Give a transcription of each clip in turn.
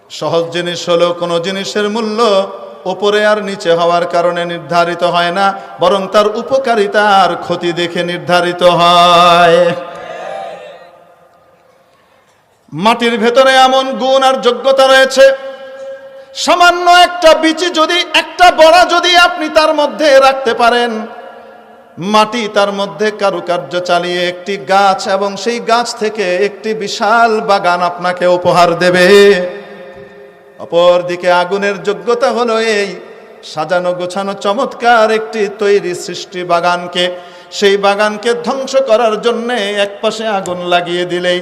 সহজ জিনিস হলো কোনো জিনিসের মূল্য উপরে আর নিচে হওয়ার কারণে নির্ধারিত হয় না, বরং তার উপকারিতা আর ক্ষতি দেখে নির্ধারিত হয়। মাটির ভেতরে এমন গুণ আর যোগ্যতা রয়েছে, সামান্য একটা বিচি যদি, একটা বড়া যদি আপনি তার মধ্যে রাখতে পারেন, মাটি তার মধ্যে কারুকার্য চালিয়ে একটি গাছ, এবং সেই গাছ থেকে একটি বিশাল বাগান আপনাকে উপহার দেবে। অপরদিকে আগুনের যোগ্যতা হলো এই সাজানো গোছানো চমৎকার একটি তৈরি সৃষ্টি বাগানকে, সেই বাগানকে ধ্বংস করার জন্যে একপাশে আগুন লাগিয়ে দিলেই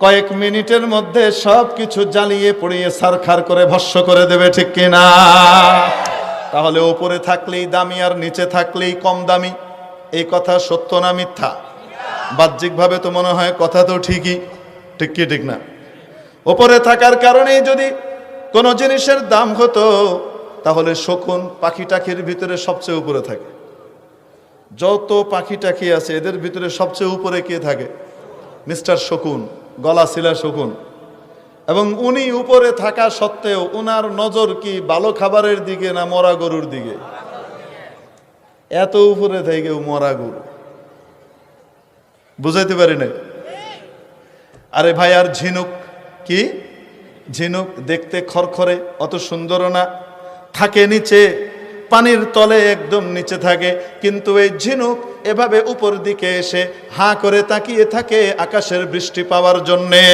কয়েক মিনিটের মধ্যে সব কিছু জ্বালিয়ে পুড়িয়ে ছারখার করে ভস্ম করে দেবে, ঠিক কিনা? তাহলে উপরে থাকলেই দামি আর নিচে থাকলেই কম দামি, এই কথা সত্য না মিথ্যা? বাহ্যিকভাবে তো মনে হয় কথা তো ঠিকই, ঠিক কি ঠিক না? উপরে থাকার কারণেই যদি কোনো জিনিসের দাম হতো, তাহলে শকুন পাখি টাকির ভিতরে সবচেয়ে উপরে থাকে। যত পাখি টাকি আছে এদের ভিতরে সবচেয়ে উপরে কে থাকে? মিস্টার শকুন, গলা শিলা শকুন। এবং উনি উপরে থাকা সত্ত্বেও উনার নজর কি ভালো খাবারের দিকে না মরা গরুর দিকে? এত উপরে থেকে মরা গরু, বুঝাইতে পারি না। আরে ভাই, আর ঝিনুক কি? ঝিনুক দেখতে খরখরে, অত সুন্দরও না, থাকে নিচে, পানির তলে একদম নিচে থাকে, কিন্তু এই ঝিনুক এভাবে উপর দিকে এসে হাঁ করে তাকিয়ে থাকে আকাশের বৃষ্টি পাওয়ার জন্যে।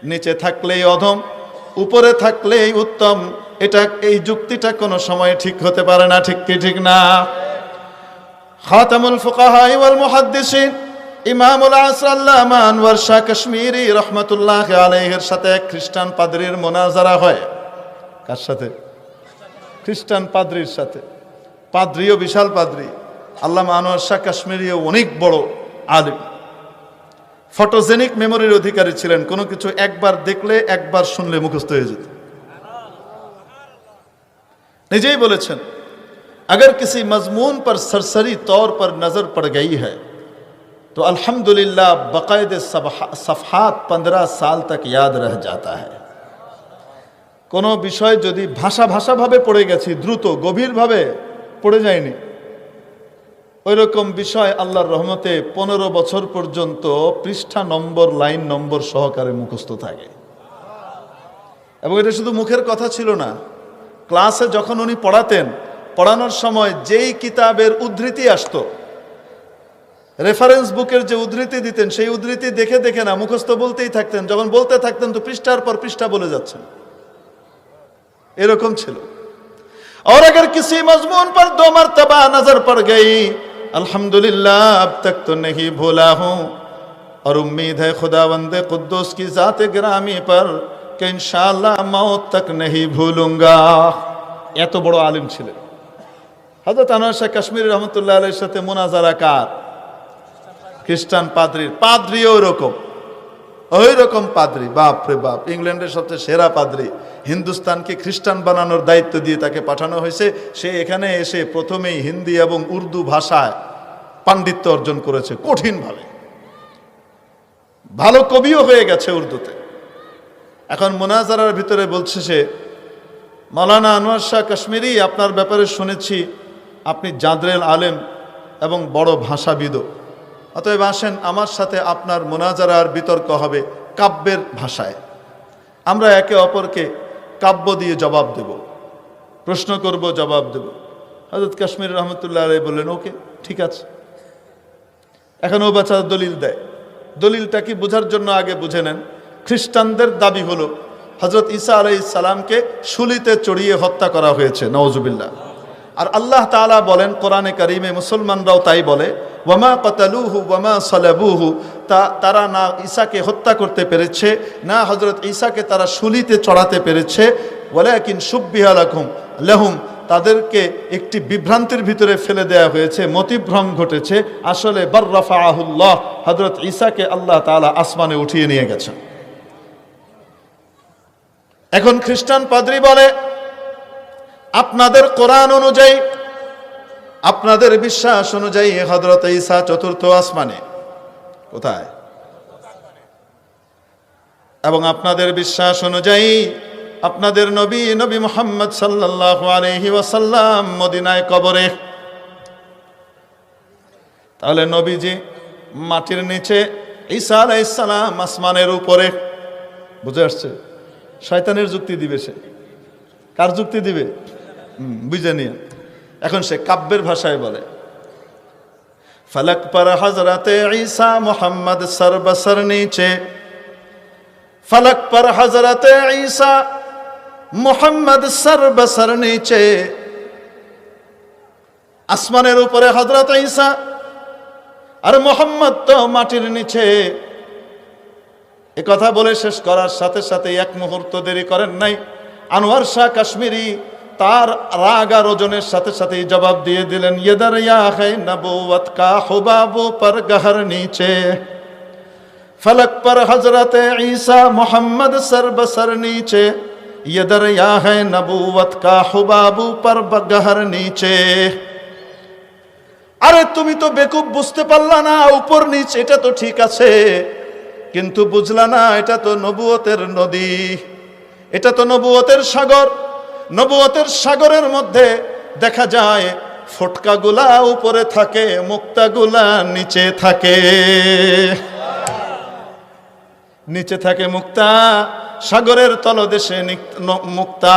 নিচে থাকলেই অধম, উপরে থাকলেই উত্তম, এটা, এই যুক্তিটা কোনো সময় ঠিক হতে পারে না, ঠিক কি ঠিক না? খাতামুল ফুকাহা ওয়াল মুহাদ্দিসিন ইমামুল আসর আল্লামা আনওয়ার শাহ কাশ্মীরি রহমাতুল্লাহ আলাইহির সাথে এক খ্রিস্টান পাদ্রীর মোনাজারা হয়। কার সাথে? খ্রিস্টান পাদ্রীর সাথে। পাদ্রীও বিশাল পাদ্রী, আল্লামা আনোয়ার শাহ কাশ্মীরিও অনেক বড় আলিম, ফটোজেনিক মেমোরির অধিকারী ছিলেন। কোনো কিছু একবার দেখলে একবার শুনলে মুখস্থ হয়ে যেত। নিজেই বলেছেন, अगर किसी मजमून पर सरसरी तौर पर नजर पड़ गई है तो अल्हम्दुलिल्लाह बाकायदे सफहात 15 साल तक याद रह जाता है। কোনো বিষয় যদি ভাষাভাবে পড়ে গেছি, দ্রুত গভীরভাবে পড়ে যায়নি, ওই রকম বিষয় আল্লাহর রহমতে 15 বছর পর্যন্ত পৃষ্ঠা নম্বর, লাইন নম্বর সহকারে মুখস্থ থাকে। এবং এটা শুধু মুখের কথা ছিল না, ক্লাসে যখন উনি পড়াতেন, পড়ানোর সময় যেই কিতাবের উদ্ধৃতি আসতো, রেফারেন্স বুকের যে উদ্ধৃতি দিতেন, সেই উদ্ধৃতি দেখে দেখে না মুখস্থ বলতেই থাকতেন। যখন বলতে থাকতেন তো পৃষ্ঠার পর পৃষ্ঠা বলে যাচ্ছেন, এরকম ছিল। और अगर किसी मजमून पर 2 मरतबा नजर पड़ गई, अल्हम्दुलिल्लाह अब तक तो नहीं भूला हूं और उम्मीद है खुदावंदे कुद्दूस की जात गिरामी पर कि इंशाअल्लाह मौत तक नहीं भूलूंगा। এত বড় আলিম ছিলেন হযরত আনোয়ার শাহ কাশ্মীরি রহমাতুল্লাহ আলাইহির সাথে মুনাজারা কার? খ্রিস্টান পাদ্রীর। পাদ্রীও ওই রকম পাদ্রী, বাপ রে বাপ, ইংল্যান্ডের সবচেয়ে সেরা পাদ্রী। হিন্দুস্তানকে খ্রিস্টান বানানোর দায়িত্ব দিয়ে তাকে পাঠানো হয়েছে। সে এখানে এসে প্রথমেই হিন্দি এবং উর্দু ভাষায় পাণ্ডিত্য অর্জন করেছে কঠিনভাবে, ভালো কবিও হয়ে গেছে উর্দুতে। এখন মুনাজারার ভিতরে বলছে সে, মাওলানা আনোয়ার শাহ কাশ্মীরি, আপনার ব্যাপারে শুনেছি আপনি জাদরেল আলেম এবং বড় ভাষাবিদ, অতএব আসেন আমার সাথে আপনার মুনাজারার বিতর্ক হবে কাব্যের ভাষায়। আমরা একে অপরকে কাব্য দিয়ে জবাব দেব, প্রশ্ন করব, জবাব দেব। হযরত কাশ্মীরি রহমতুল্লাহ আলাইহি বললেন, ওকে, ঠিক আছে। এখন ও বাচ্চা দলিল দেয়। দলিলটা কি বোঝার জন্য আগে বুঝে নেন। খ্রিস্টানদের দাবি হলো হযরত ঈসা আলাইহিস সালামকে শুলিতে চড়িয়ে হত্যা করা হয়েছে, নাউজুবিল্লাহ। আর আল্লাহ তাআলা বলেন কোরআনে কারিমে, মুসলমানরাও তাই বলে, ওয়ামা কাতালুহু ওয়ামা সালাবুহু, তারা না ঈসাকে হত্যা করতে পেরেছে, না হযরত ঈসাকে তারা শুলিতে চড়াতে পেরেছে, ওয়ালাকিন শুব্বিহা লাহুম, তাদেরকে একটি বিভ্রান্তির ভিতরে ফেলে দেয়া হয়েছে, মতিভ্রম ঘটেছে। আসলে বার রাফাআহুল্লাহ, হযরত ঈসাকে আল্লাহ তাআলা আসমানে উঠিয়ে নিয়ে গেছেন। এখন খ্রিস্টান পাদ্রী বলে, আপনাদের কোরআন অনুযায়ী, আপনাদের বিশ্বাস অনুযায়ী হযরত ঈসা চতুর্থ আসমানে। কোথায়? এবং আপনাদের বিশ্বাস অনুযায়ী আপনাদের নবী মুহাম্মদ সাল্লাল্লাহু আলাইহি ওয়াসাল্লাম মদিনায় কবরে। তাহলে নবীজি মাটির নিচে, ঈসা আলাইহিস সালাম আসমানের উপরে। বুঝে আসছে? শয়তানের যুক্তি দিবে সে। কার যুক্তি দিবে? বুঝে নিয়ে এখন সে কাব্যের ভাষায় বলে, ফলক पर हजरत ईसा मोहम्मद सर बसर नीचे, फलक पर हजरत ईसा मोहम्मद सर बसर नीचे। আসমানের উপরে হযরত ঈসা আর মোহাম্মদ তো মাটির নিচে। এ কথা বলে শেষ করার সাথে সাথে এক মুহূর্ত দেরি করেন নাই আনোয়ার শাহ কাশ্মীরি। তার রাগ আর ওজনের সাথে সাথেই জবাব দিয়ে দিলেন, ये दरिया है नबूवत का हुबाबों पर गहर नीचे, फलक पर हजरत ईसा मोहम्मद सर बसर नीचे, ये दरिया है नबूवत का हुबाबों पर गहर नीचे। আরে তুমি তো বেকুব, বুঝতে পারলা না উপর নিচ এটা তো ঠিক আছে, কিন্তু বুঝলা না এটা তো নবুয়তের নদী, এটা তো নবুয়তের সাগর। নবুয়তের সাগরের মধ্যে দেখা যায় ফটকাগুলা উপরে থাকে, মুক্তাগুলা নিচে থাকে। নিচে থাকে মুক্তা, সাগরের তলদেশে মুক্তা,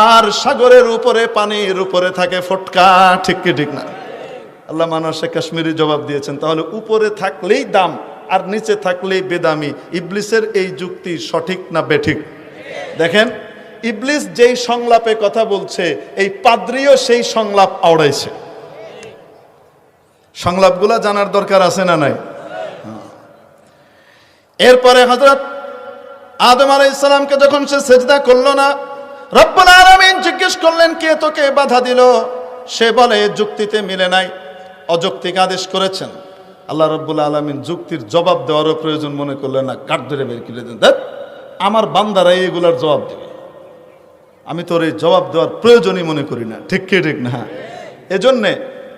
আর সাগরের উপরে পানির উপরে থাকে ফটকা। ঠিক কি ঠিক না? আল্লাহ মানব শেখ কাশ্মীরি জবাব দিয়েছেন, তাহলে উপরে থাকলেই দাম আর নিচে থাকলেই বেদামি। ইবলিসের এই যুক্তি সঠিক না বেঠিক? দেখেন, ইবলিস যেই সংলাপে কথা বলছে, এই পাদ্রীও সেই সংলাপ আওড়াইছে। সংলাপগুলা জানার দরকার আছে না নাই? এরপরে হযরত আদম আলাইহিস সালামকে যখন সে সিজদা করলো না, রব্বুল আলামিন জিজ্ঞেস করলেন, কে তোকে বাধা দিল? সে বলে যুক্তিতে মিলে নাই, অযৌক্তিক আদেশ করেছেন। আল্লাহ রাব্বুল আলামিন যুক্তির জবাব দেওয়ারও প্রয়োজন মনে করলেন না, কাট ধরে বের করে দেন। দেখ, আমার বান্দারাই এগুলার জবাব দেবে, আমি তোর এই জবাব দেওয়ার প্রয়োজনই মনে করি না। ঠিক কি ঠিক না? এজন্যে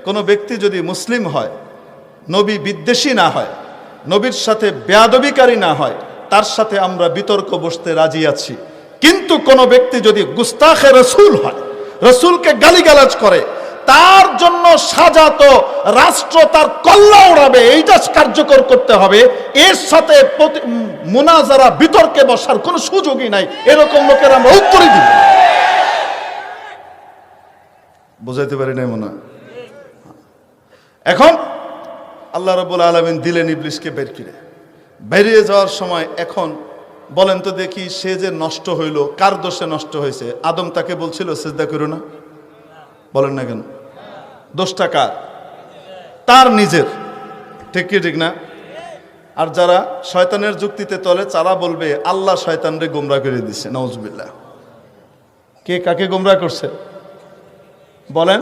কোনো ব্যক্তি যদি মুসলিম হয়, নবী বিদ্বেষী না হয়, নবীর সাথে বেয়াদবিকারী না হয়, তার সাথে আমরা বিতর্ক বসতে রাজি আছি। কিন্তু কোনো ব্যক্তি যদি গুস্তাখে রসুল হয়, রসুলকে গালিগালাজ করে, তার জন্য সাজাত রাষ্ট্র তার কল্লা উড়াবে, এইটা কার্যকর করতে হবে। এর সাথে মুনাজারা বিতর্কে বসার কোনো সুযোগই নাই। এরকম লোকের আমরা উত্তরই দিব। বুঝাইতে পারি নাই মনে হয়? এখন আল্লাহ রাব্বুল আলামিন দিলেন ইবলিসকে বের করে। বেরিয়ে যাওয়ার সময় এখন বলেন তো দেখি, সে যে নষ্ট হইল, কার দোষে নষ্ট হয়েছে? আদম তাকে বলছিল সিজদা করো না, বলেন না কেন? দোষটা কার? তার নিজের। ঠিক কি ঠিক না? আর যারা শয়তানের যুক্তিতে তলে, তারা বলবে আল্লাহ শয়তানরে গোমরাহ করে দিচ্ছে। নাউজুবিল্লাহ। কে কাকে গোমরাহ করছে বলেন?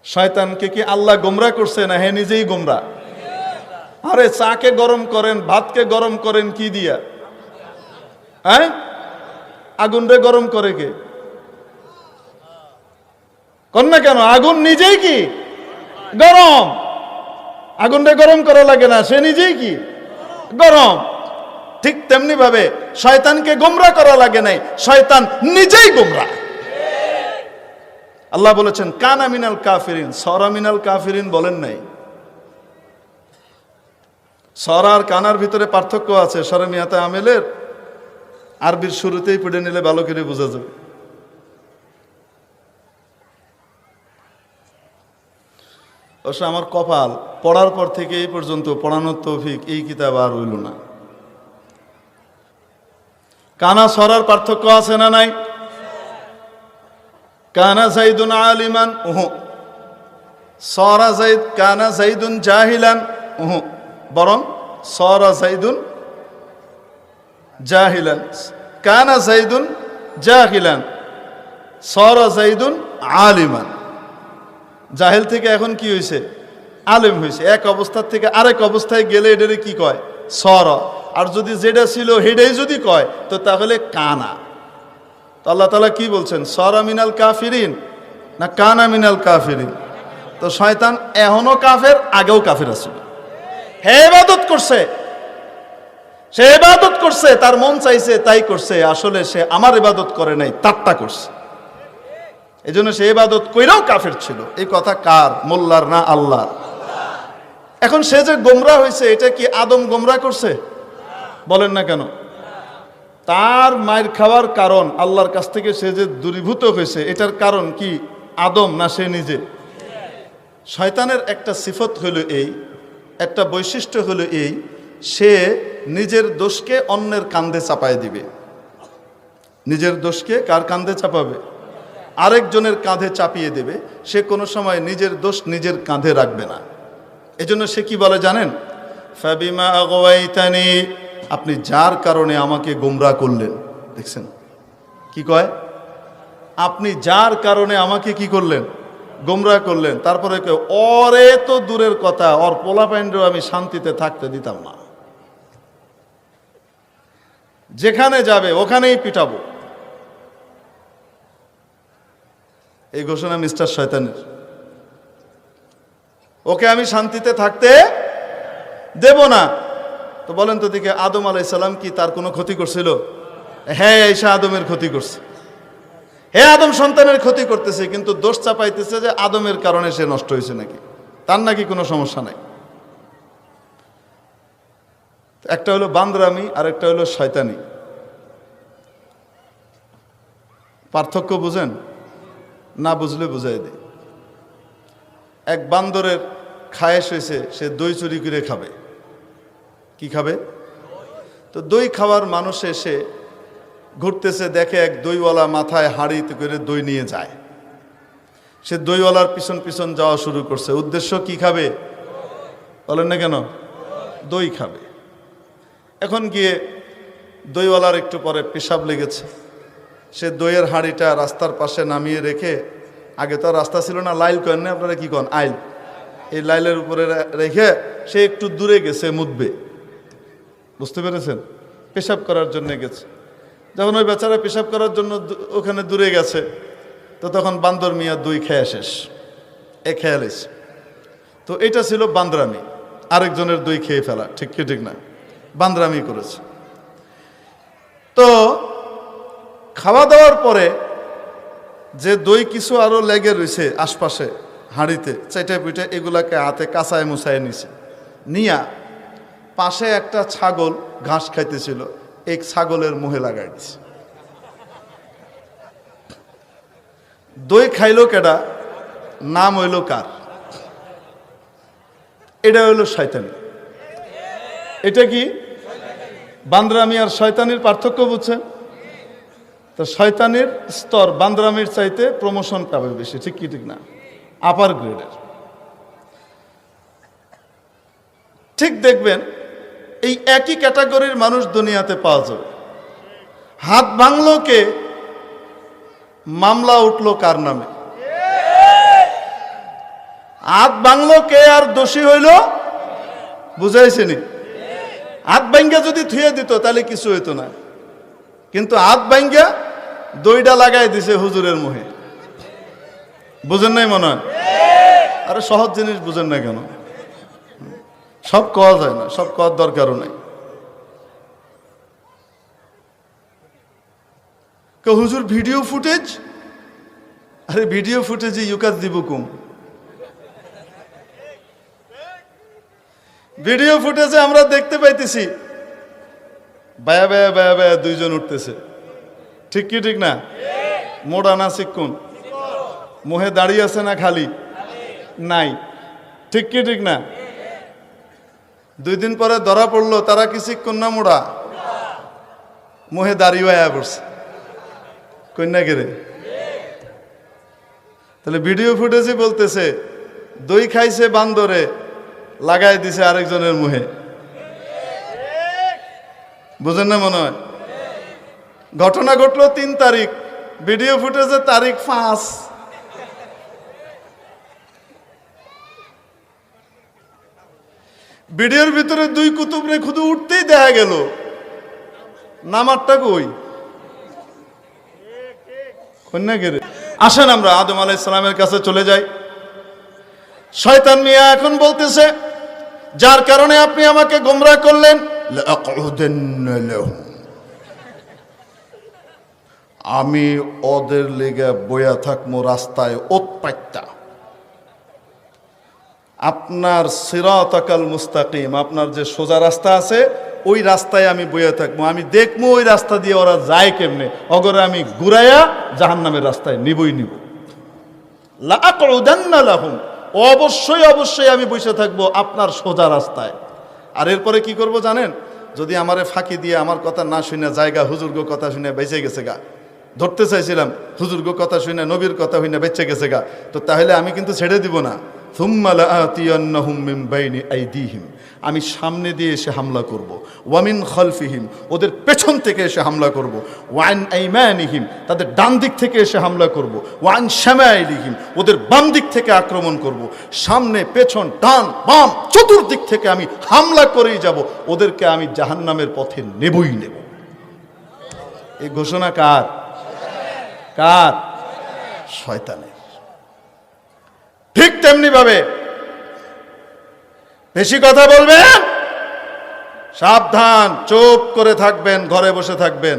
শয়তানকে কি আল্লাহ গোমরাহ করছে না হে নিজেই গোমরাহ? আরে চাকে গরম করেন, ভাতকে গরম করেন কি দিয়া? হ্যাঁ, আগুন রে গরম করে কে? কর না কেন? আগুন নিজেই কি গরম। আগুন রে গরম করা লাগে না, সে নিজেই কি গরম। ঠিক তেমনি ভাবে শয়তানকে গোমরাহ করা লাগে নাই, শয়তান নিজেই গোমরাহ। আল্লাহ বলেছেন কানা মিনাল কাফিরিন, সরা মিনাল কাফিরিন বলেন নাই। সরা আর কানার ভিতরে পার্থক্য আছে। সরে মিয়াতে আমেলের আরবির শুরুতেই পড়ে নিলে ভালো করে বোঝা যাবে। অবশ্য আমার কপাল, পড়ার পর থেকে এই পর্যন্ত পড়ানোর তৌফিক এই কিতাব আর হইল না। কানা সরার পার্থক্য আছে না নাই? কানা যাইদুন আলিমান, সরা যাইদ, কানা যাইদুন জাহিলান, বরং সরা যাইদুন জাহিলান। কানা যাইদুন জাহিলান, সরা যাইদুন আলিমান। জাহেল থেকে এখন কি হয়েছে? আলেম হয়েছে। এক অবস্থার থেকে আরেক অবস্থায় গেলে এটারে কি কয়? সরা। আর যদি যেটা ছিল হেডাই যদি কয় তো তাহলে কানা। তো আল্লাহ তাআলা কি বলছেন? সরা মিনাল কাফিরিন না কানা মিনাল কাফিরিন? তো শয়তান এখনো কাফের, আগেও কাফের আছিল। হে ইবাদত করছে, সে ইবাদত করছে, তার মন চাইছে তাই করছে, আসলে সে আমার ইবাদত করে নাই, তারটা করছে। এই জন্য সে ইবাদত কইরাও কাফের ছিল। এই কথা কার? মোল্লার না আল্লাহর? এখন সে যে গোমরা হয়েছে, এটা কি আদম গোমরা করছে? বলেন না কেন? তার মায়ের খাওয়ার কারণ, আল্লাহর কাছ থেকে সে যে দূরীভূত হয়েছে, এটার কারণ কি আদম না সে নিজে? শয়তানের একটা সিফত হলো এই, একটা বৈশিষ্ট্য হলো এই, সে নিজের দোষকে অন্যের কাঁধে চাপায় দিবে। নিজের দোষকে কার কাঁধে চাপাবে? আরেকজনের কাঁধে চাপিয়ে দেবে। সে কোনো সময় নিজের দোষ নিজের কাঁধে রাখবে না। এজন্য সে কি বলে জানেন? ফাবিমা আগওয়াইতানি, আপনি যার কারণে আমাকে গোমরাহ করলেন। দেখছেন কি কয়? আপনি যার কারণে আমাকে কি করলেন? গোমরাহ করলেন। তারপরে ওরে তো দূরের কথা, ওর পোলাপাইনরেও আমি শান্তিতে থাকতে দিতাম না, যেখানে যাবে ওখানেই পিটাবো। এই ঘোষণা মিস্টার শয়তানের। ওকে আমি শান্তিতে থাকতে দেব না। তো বলেন তো দিকে, আদম আলাইহিস সালাম কি তার কোনো ক্ষতি করছিল? হ্যাঁ, ঈসা আদমের ক্ষতি করছে। হ্যাঁ, আদম সন্তানের ক্ষতি করতেছে, কিন্তু দোষ চাপাইতেছে যে আদমের কারণে সে নষ্ট হয়েছে নাকি, তার নাকি কোনো সমস্যা নাই। একটা হলো বান্দরামি আর একটা হলো শয়তানি। পার্থক্য বুঝেন? না বুঝলে বুঝাই দেয়। এক বান্দরের খায়েশ হয়েছে, সে দই চুরি করে খাবে। কি খাবে? তো দই খাওয়ার মানুষ এসে ঘুরতেছে, দেখে এক দইওয়ালা মাথায় হাঁড়িতে করে দই নিয়ে যায়। সে দইওয়ালার পিছন পিছন যাওয়া শুরু করছে। উদ্দেশ্য কি খাবে? বলেন না কেন? দই খাবে। এখন গিয়ে দইওয়ালার একটু পরে পেশাব লেগেছে। সে দইয়ের হাঁড়িটা রাস্তার পাশে নামিয়ে রেখে, আগে তো রাস্তা ছিল না, লাইল করেন না আপনারা, কি কন? আইল। এই লাইলের উপরে রেখে সে একটু দূরে গেছে মুতবে। বুঝতে পেরেছেন? পেশাব করার জন্য গেছে। যখন ওই বেচারা পেশাব করার জন্য ওখানে দূরে গেছে, তো তখন বান্দর মিয়া দই খেয়ে শেষ, এ খেয়াল এসে। তো এটা ছিল বান্দরামি, আরেকজনের দই খেয়ে ফেলা। ঠিক কি ঠিক না? বান্দরামি করেছে। তো খাওয়া দাওয়ার পরে যে দই কিছু আরো লেগে রয়েছে আশপাশে হাঁড়িতে, চেটে পিটে এগুলাকে হাতে কাঁচায় মুছায় নিছে। নিয়া পাশে একটা ছাগল ঘাস খাইতেছিল, এক ছাগলের মুহে লাগাই দিছে। দই খাইলো কেডা? নাম হইল কার? এটা হইল শয়তানি। এটা কি? বান্দরামি আর শয়তানির পার্থক্য বুঝছেন? তো শয়তানির স্তর বান্দরামির চাইতে প্রমোশন পাবে বেশি। ঠিক কি ঠিক না? আপার গ্রেডের। ঠিক দেখবেন এই একই ক্যাটাগরির মানুষ দুনিয়াতে পাওয়া যাবে। হাত ভাঙলো কে? মামলা উঠলো কার নামে? হাত ভাঙলো কে আর দোষী হইল? বুঝাইছেনি? হাত ভাঙ্গা যদি থুয়ে দিত তাহলে কিছু হইতো না, কিন্তু হাত ভাঙ্গা দইটা লাগাই দিছে হুজুরের মুহে। বুঝেন নাই মনে হয়? আরে সহজ জিনিস বুঝেন না কেন? সব কওয়া যায় না, সব কওয়ার দরকারও নাই। হুজুর ভিডিও ফুটেজ, আরে ভিডিও ফুটেজে ইউকাযযিবুকুম। ভিডিও ফুটেজে আমরা দেখতে পাইতেছি বায়া বায়া বায়া বায়া দুইজন উঠতেছে। ঠিক কি ঠিক না? মোড়া না চিক্কুন? মুহে দাড়ি আছে না খালি? নাই। ঠিক কি ঠিক না? 2 দিন পরে ধরা পড়লো তারা কি চিক্কুন না মোড়া? মুহে দাড়িও আয়া পড়ছে। কন্যা গেরে। তাহলে ভিডিও ফুটেজে বলতেছে দই খাইছে বান্দরে, লাগাই দিছে আরেকজনের মুহে। বুঝেন না মনে হয়? ঘটনা ঘটলো 3 তারিখ, ভিডিও ফুটেজে তারিখ 5। ভিডিওর ভিতরে 2 কুতুবরে শুধু উঠতেই দেখা গেল, নামারটা কই? কন্যা গেরে। আসেন আমরা আদম আলাইহিস সালামের কাছে চলে যাই। শয়তান মিয়া এখন বলতেছে, যার কারণে আপনি আমাকে গোমরাহ করলেন, লাআকউদান্না লাহুম, আমি ওদের লেগে বইয়া থাকবো রাস্তায় ওৎপাইতা। আপনার সিরাতাকাল মুস্তাকিম, আপনার যে সোজা রাস্তা আছে ওই রাস্তায় আমি বইয়া থাকবো, আমি দেখবো ওই রাস্তা দিয়ে ওরা যায় কেমনে, অগরে আমি ঘুরাইয়া জাহান্নামের রাস্তায় নিবই নিব। লাআকউদান্না লাহুম, অবশ্যই অবশ্যই আমি বসে থাকবো আপনার সোজা রাস্তায়। আর এরপরে কি করব জানেন? যদি আমারে ফাঁকি দিয়ে আমার কথা না শুনে জায়গা হুজুর্গ কথা শুনে বেঁচে গেছে গা, ধরতে চাইছিলাম হুজুর্গ কথা শুনে নবীর কথা শুনে বেঁচে গেছে গা, তো তাহলে আমি কিন্তু ছেড়ে দিব না। সুম্মা লাআতিয়ান্নাহুম মিন বাইনি আইদিহিম, আমি সামনে দিয়ে এসে হামলা করব। ওয়ামিন খালফিহিম, ওদের পেছন থেকে এসে হামলা করব। ওয়ান আইমানিহিম, তাদের ডান দিক থেকে এসে হামলা করব। ওয়ান শামাইলিহিম, ওদের বাম দিক থেকে আক্রমণ করব। সামনে পেছন ডান বাম চতুর্দিক থেকে আমি হামলা করেই যাব, ওদেরকে আমি জাহান্নামের পথে নেবই নেব। এই ঘোষণা কার? কার? শয়তানের। ঠিক তেমনি ভাবে বেশি কথা বলবেন, সাবধান, চুপ করে থাকবেন, ঘরে বসে থাকবেন,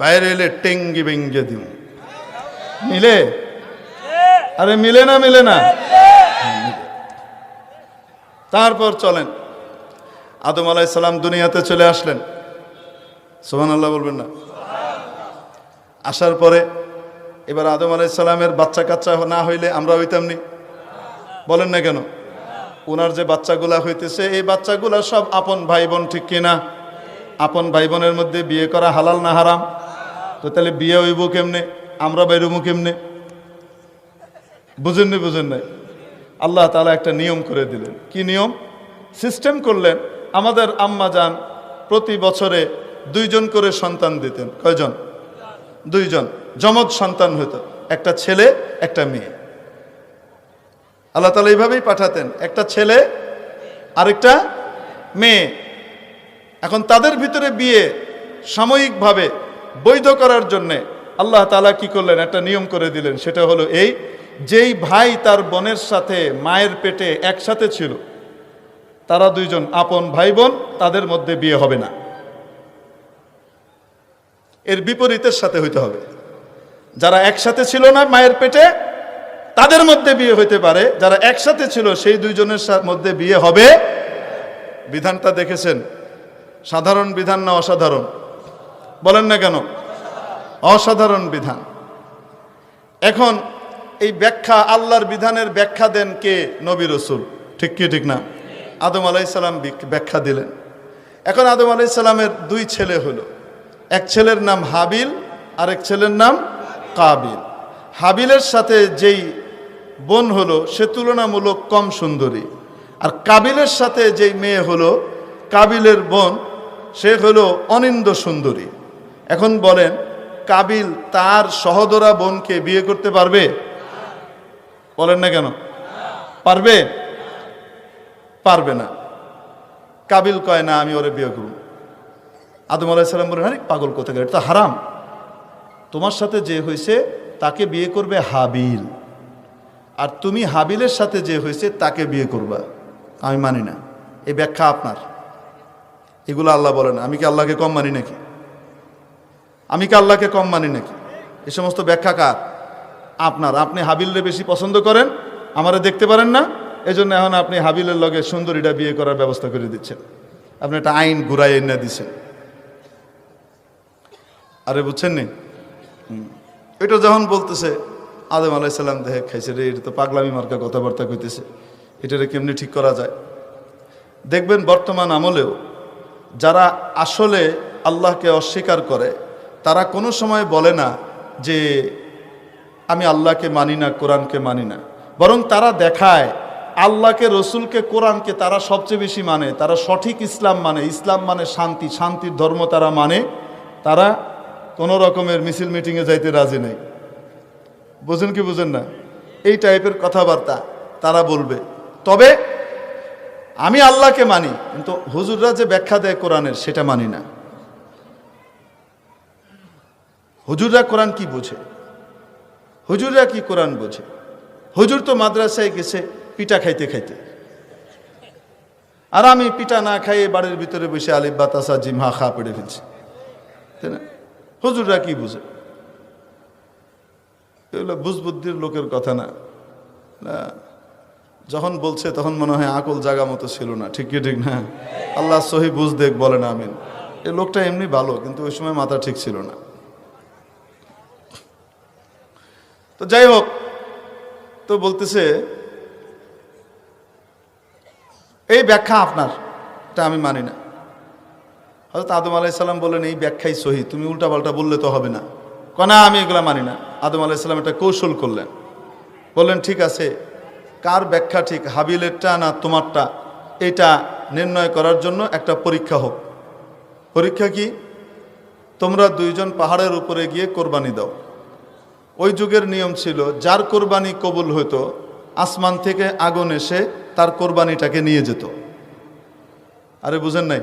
বাইরে এলে টেঙ্গি বেঙ্গে দিব। মিলে? আরে মিলে না? মিলে না? তারপর চলেন, আদম আলাইহিস সালাম দুনিয়াতে চলে আসলেন। সুবহানাল্লাহ বলবেন না? আসার পরে এবার আদম আলাইহিস সালামের বাচ্চা কাচ্চা না হইলে আমরা হইতাম নি? বলেন না কেন? ওনার যে বাচ্চাগুলা হইতেছে এই বাচ্চাগুলা সব আপন ভাই বোন, ঠিক কিনা? আপন ভাই বোনের মধ্যে বিয়ে করা হালাল না হারাম? তো তাহলে বিয়ে হইব কেমনে, আমরা বাইরবো কেমনে? বুঝেননি? বুঝেন নাই? আল্লাহ তাআলা একটা নিয়ম করে দিলেন। কি নিয়ম? সিস্টেম করলেন। আমাদের আম্মা জান প্রতি বছরে 2 জন করে সন্তান দিতেন। কয়জন? 2 জন যমজ সন্তান হইতো, একটা ছেলে একটা মেয়ে। আল্লাহ তাআলা এইভাবেই পাঠাতেন, একটা ছেলে আরেকটা মেয়ে। এখন তাদের ভিতরে বিয়ে সাময়িকভাবে বৈধ করার জন্যে আল্লাহ তাআলা কি করলেন? একটা নিয়ম করে দিলেন। সেটা হলো এই, যেই ভাই তার বোনের সাথে মায়ের পেটে একসাথে ছিল, তারা 2 জন আপন ভাই বোন, তাদের মধ্যে বিয়ে হবে না। এর বিপরীতের সাথে হইতে হবে। যারা একসাথে ছিল না মায়ের পেটে, তাদের মধ্যে বিয়ে হইতে পারে। যারা একসাথে ছিল সেই 2 জনের মধ্যে বিয়ে হবে। বিধানটা দেখেছেন? সাধারণ বিধান না অসাধারণ? বলেন না কেন? অসাধারণ বিধান। এখন এই ব্যাখ্যা, আল্লাহর বিধানের ব্যাখ্যা দেন কে? নবী রাসূল। ঠিক কি ঠিক না? আদম আলাইহিস সালাম ব্যাখ্যা দিলেন। এখন আদম আলাইহিস সালামের 2 ছেলে হলো, এক ছেলের নাম হাবিল, আরেক ছেলের নাম কাবিল। হাবিলের সাথে যেই বোন হলো সে তুলনামূলক কম সুন্দরী, আর কাবিলের সাথে যেই মেয়ে হলো, কাবিলের বোন, সে হলো অনিন্দ সুন্দরী। এখন বলেন, কাবিল তার সহোদরা বোনকে বিয়ে করতে পারবে? বলেন না কেন? পারবে? পারবে না। কাবিল কয় না, আমি ওরে বিয়ে করব। আদম আলাইহিস সালাম বলেন, আরে পাগল কোথাকার, এটা তো হারাম। তোমার সাথে যে হয়েছে তাকে বিয়ে করবে হাবিল, আর তুমি হাবিলের সাথে যে হয়েছে তাকে বিয়ে করবা। আমি মানি না। এই ব্যাখ্যা আপনার, এগুলো আল্লাহ বলেন। আমি কি আল্লাহকে কম মানি নাকি? আমি কি আল্লাহকে কম মানি নাকি? এই সমস্ত ব্যাখ্যা কার? আপনার। আপনি হাবিলরে বেশি পছন্দ করেন, আমারে দেখতে পারেন না, এজন্য এখন আপনি হাবিলের লগে সুন্দরীটা বিয়ে করার ব্যবস্থা করে দিচ্ছেন। আপনি একটা আইন ঘুরাই এনে দিচ্ছেন। আরে বুঝছেন নি? এটা যখন বলতেছে, আদম আলাইহিস সালাম দেখে খাইছে রে, এটা তো পাগলামি মার্কা কথাবার্তা কইতেছে, এটারে কেমনি ঠিক করা যায়? দেখবেন বর্তমান আমলেও যারা আসলে আল্লাহকে অস্বীকার করে, তারা কোনো সময় বলে না যে আমি আল্লাহকে মানি না, কোরআনকে মানি না, বরং তারা দেখায় আল্লাহকে, রসুলকে, কোরআনকে তারা সবচেয়ে বেশি মানে। তারা সঠিক ইসলাম মানে। ইসলাম মানে শান্তি, শান্তির ধর্ম তারা মানে। তারা কোনো রকমের মিছিল মিটিংয়ে যাইতে রাজি নাই। বুঝেন কি বুঝেন না? এই টাইপের কথাবার্তা তারা বলবে। তবে আমি আল্লাহকে মানি, কিন্তু হুজুররা যে ব্যাখ্যা দেয় কোরআনের সেটা মানি না। হুজুররা কোরআন কি বোঝে? হুজুররা কি কোরআন বোঝে? হুজুর তো মাদ্রাসায় গেছে পিঠা খাইতে খাইতে। আর আমি পিঠা না খাইয়ে বাড়ির ভিতরে বসে আলিফ বা তাসা জিম হা খা পেড়ে ফেলছি, তাই না? হুজুররা কি বুঝে? এগুলো বুঝবুদ্ধির লোকের কথা না। যখন বলছে তখন মনে হয় আকল জাগা মতো ছিল না। ঠিক কি ঠিক না? আল্লাহ সহি বুঝ দেখ, বলে না আমিন। এই লোকটা এমনি ভালো, কিন্তু ওই সময় মাথা ঠিক ছিল না। তো যাই হোক, তো বলতেছে এই ব্যাখ্যা আপনার, এটা আমি মানি না। হযরত আদম আলাইহিস সালাম বললেন এই ব্যাখ্যাই সহি, তুমি উল্টাপাল্টা বললে তো হবে না। না, আমি এগুলা মানি না। আদম আলাইহিস সালাম একটা কৌশল করলেন, বললেন ঠিক আছে, কার ব্যাখ্যা ঠিক, হাবিলেরটা না তোমারটা, এটা নির্ণয় করার জন্য একটা পরীক্ষা হোক। পরীক্ষা কি? তোমরা দুইজন পাহাড়ের উপরে গিয়ে কোরবানি দাও। ওই যুগের নিয়ম ছিল, যার কোরবানি কবুল হতো আসমান থেকে আগুন এসে তার কোরবানিটাকে নিয়ে যেত। আরে বুঝেন নাই?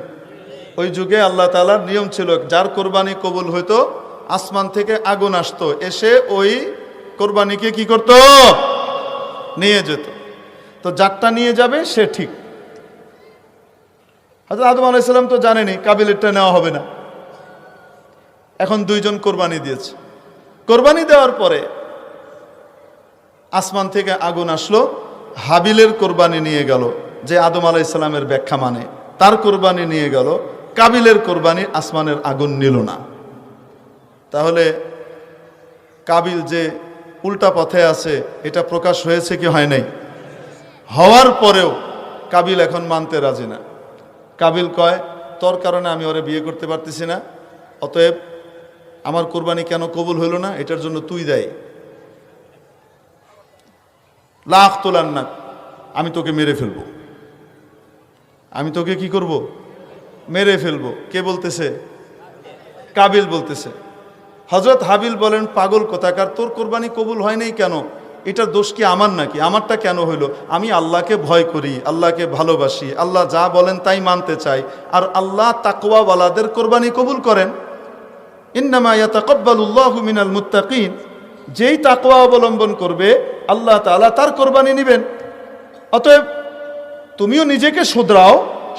ওই যুগে আল্লাহ তাআলার নিয়ম ছিল, যার কোরবানি কবুল হতো আসমান থেকে আগুন আসতো, এসে ওই কোরবানিকে কি করত? নিয়ে যেত। তো যারটা নিয়ে যাবে সে ঠিক। হযরত আদম আলাইহিস সালাম তো জানেনি কাবিলেরটা নেওয়া হবে না। এখন দুইজন কোরবানি দিয়েছে। কোরবানি দেওয়ার পরে আসমান থেকে আগুন আসলো, হাবিলের কোরবানি নিয়ে গেল, যে আদম আলাইহিস সালামের ব্যাখ্যা মানে, তার কোরবানি নিয়ে গেল। কাবিলের কোরবানি আসমানের আগুন নিল না। তাহলে কাবিল যে উল্টা পথে আছে এটা প্রকাশ হয়েছে কি হয় নাই? হওয়ার পরেও কাবিল এখন মানতে রাজি না। কাবিল কয়, তোর কারণে আমি ওরে বিয়ে করতে পারতেছি না, অতএব আমার কোরবানি কেন কবুল হইল না এটার জন্য তুই দায়ী। লাখ তোলার না, আমি তোকে মেরে ফেলবো। আমি তোকে কি করব? মেরে ফেলবো। কে বলতেছে? কাবিল বলতেছে। হযরত হাবিল বলেন, পাগল কোথাকার, তোর কোরবানি কবুল হয় নাই কেন? এটার দোষ কি আমার নাকি? আমারটা কেন হইল? আমি আল্লাহকে ভয় করি, আল্লাহকে ভালোবাসি, আল্লাহ যা বলেন তাই মানতে চাই, আর আল্লাহ তাকওয়াওয়ালাদের কোরবানি কবুল করেন। ইন্নামা ইয়াতাকাব্বালুল্লাহু মিনাল মুত্তাকিন, যেই তাকওয়া অবলম্বন করবে আল্লাহ তাআলা তার কোরবানি নেবেন। অতএব তুমিও নিজেকে শুধরাও,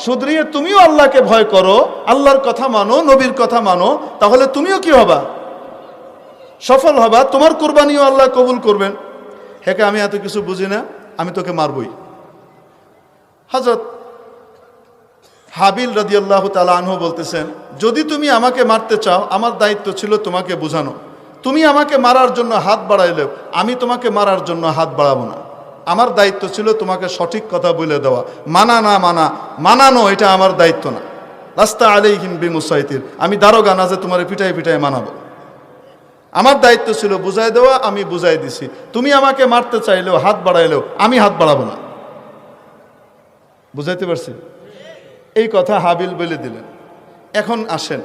শুধরিয়ে তুমিও আল্লাহকে ভয় করো, আল্লাহর কথা মানো, নবীর কথা মানো, তাহলে তুমিও কি হবা? সফল হবা, তোমার কোরবানিও আল্লাহ কবুল করবেন। হেকে আমি এত কিছু বুঝি না, আমি তোকে মারবই। হযরত হাবিল রাদিয়াল্লাহু তাআলা আনহু বলতেছেন, যদি তুমি আমাকে মারতে চাও, আমার দায়িত্ব ছিল তোমাকে বোঝানো। তুমি আমাকে মারার জন্য হাত বাড়াইলেও আমি তোমাকে মারার জন্য হাত বাড়াবো না। আমার দায়িত্ব ছিল তোমাকে সঠিক কথা বলে দেওয়া। মানা না মানা, মানানো এটা আমার দায়িত্ব না। লাস্তা আলাইহিম বিমুসাইতির, আমি দারোগা না যে তোমার পিটাই পিটাই মানাবো। আমার দায়িত্ব ছিল বুঝাই দেওয়া, আমি বুঝাই দিছি। তুমি আমাকে মারতে চাইলেও, হাত বাড়াইলেও আমি হাত বাড়াবো না। বুঝাইতে পারছি? এই কথা হাবিল বলে দিলেন। এখন আসেন,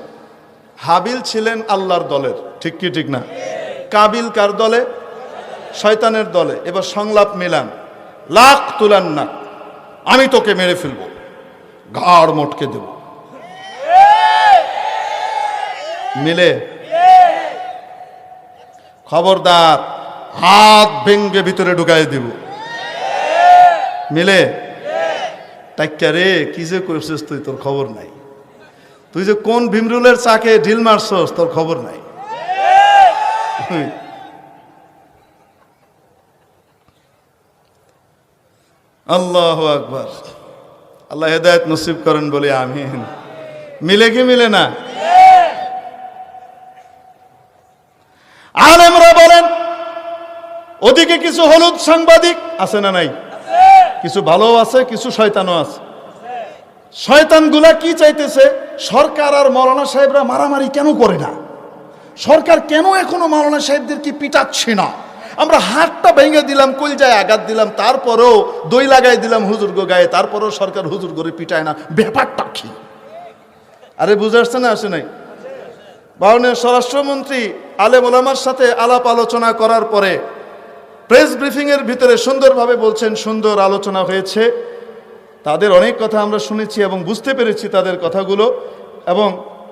হাবিল ছিলেন আল্লাহর দলের, ঠিক কি ঠিক না? কাবিল কার দলে? শয়তানের দলে। এবার সংলাপ মিলান, লাখ তুলান না, আমি তোকে মেরে ফেলবো, ঘাড় মটকে দেব। মিলে? খবরদার, হাত ভেঙ্গে ভিতরে ঢুকাই দিব। মিলে? টাইকা রে, কি যে করছিস তুই, তোর খবর নাই। তুই যে কোন ভীমরুলের চাকে ঢিল মারছস, তোর খবর নাই। আল্লাহু আকবার। আল্লাহ হেদায়েত নসিব করেন বলে আমিন। মিলে কি মিলে না? আলেমরা বলেন, ওদিকে কিছু হলুদ সাংবাদিক আছে না নাই? কিছু ভালো আছে, কিছু শয়তানও আছে। শয়তানগুলা কি চাইতেছে? সরকার আর মাওলানা সাহেবরা মারামারি কেন করে না? সরকার কেন এখনো মাওলানা সাহেবদের কি পিটাচ্ছে না? আমরা হাতটা ভেঙে দিলাম, কলজায় আঘাত দিলাম, তারপরেও দই লাগাই দিলাম হুজুরগো গায়ে, তারপরেও সরকার হুজুর করে পিটায় না। ব্যাপারটা কি? আরে বুঝে আসছে না? আসে নাই? মাননীয় স্বরাষ্ট্রমন্ত্রী আলেম ওলামার সাথে আলাপ আলোচনা করার পরে প্রেস ব্রিফিং এর ভিতরে সুন্দরভাবে বলছেন, সুন্দর আলোচনা হয়েছে, তাদের অনেক কথা আমরা শুনেছি এবং বুঝতে পেরেছি তাদের কথাগুলো, এবং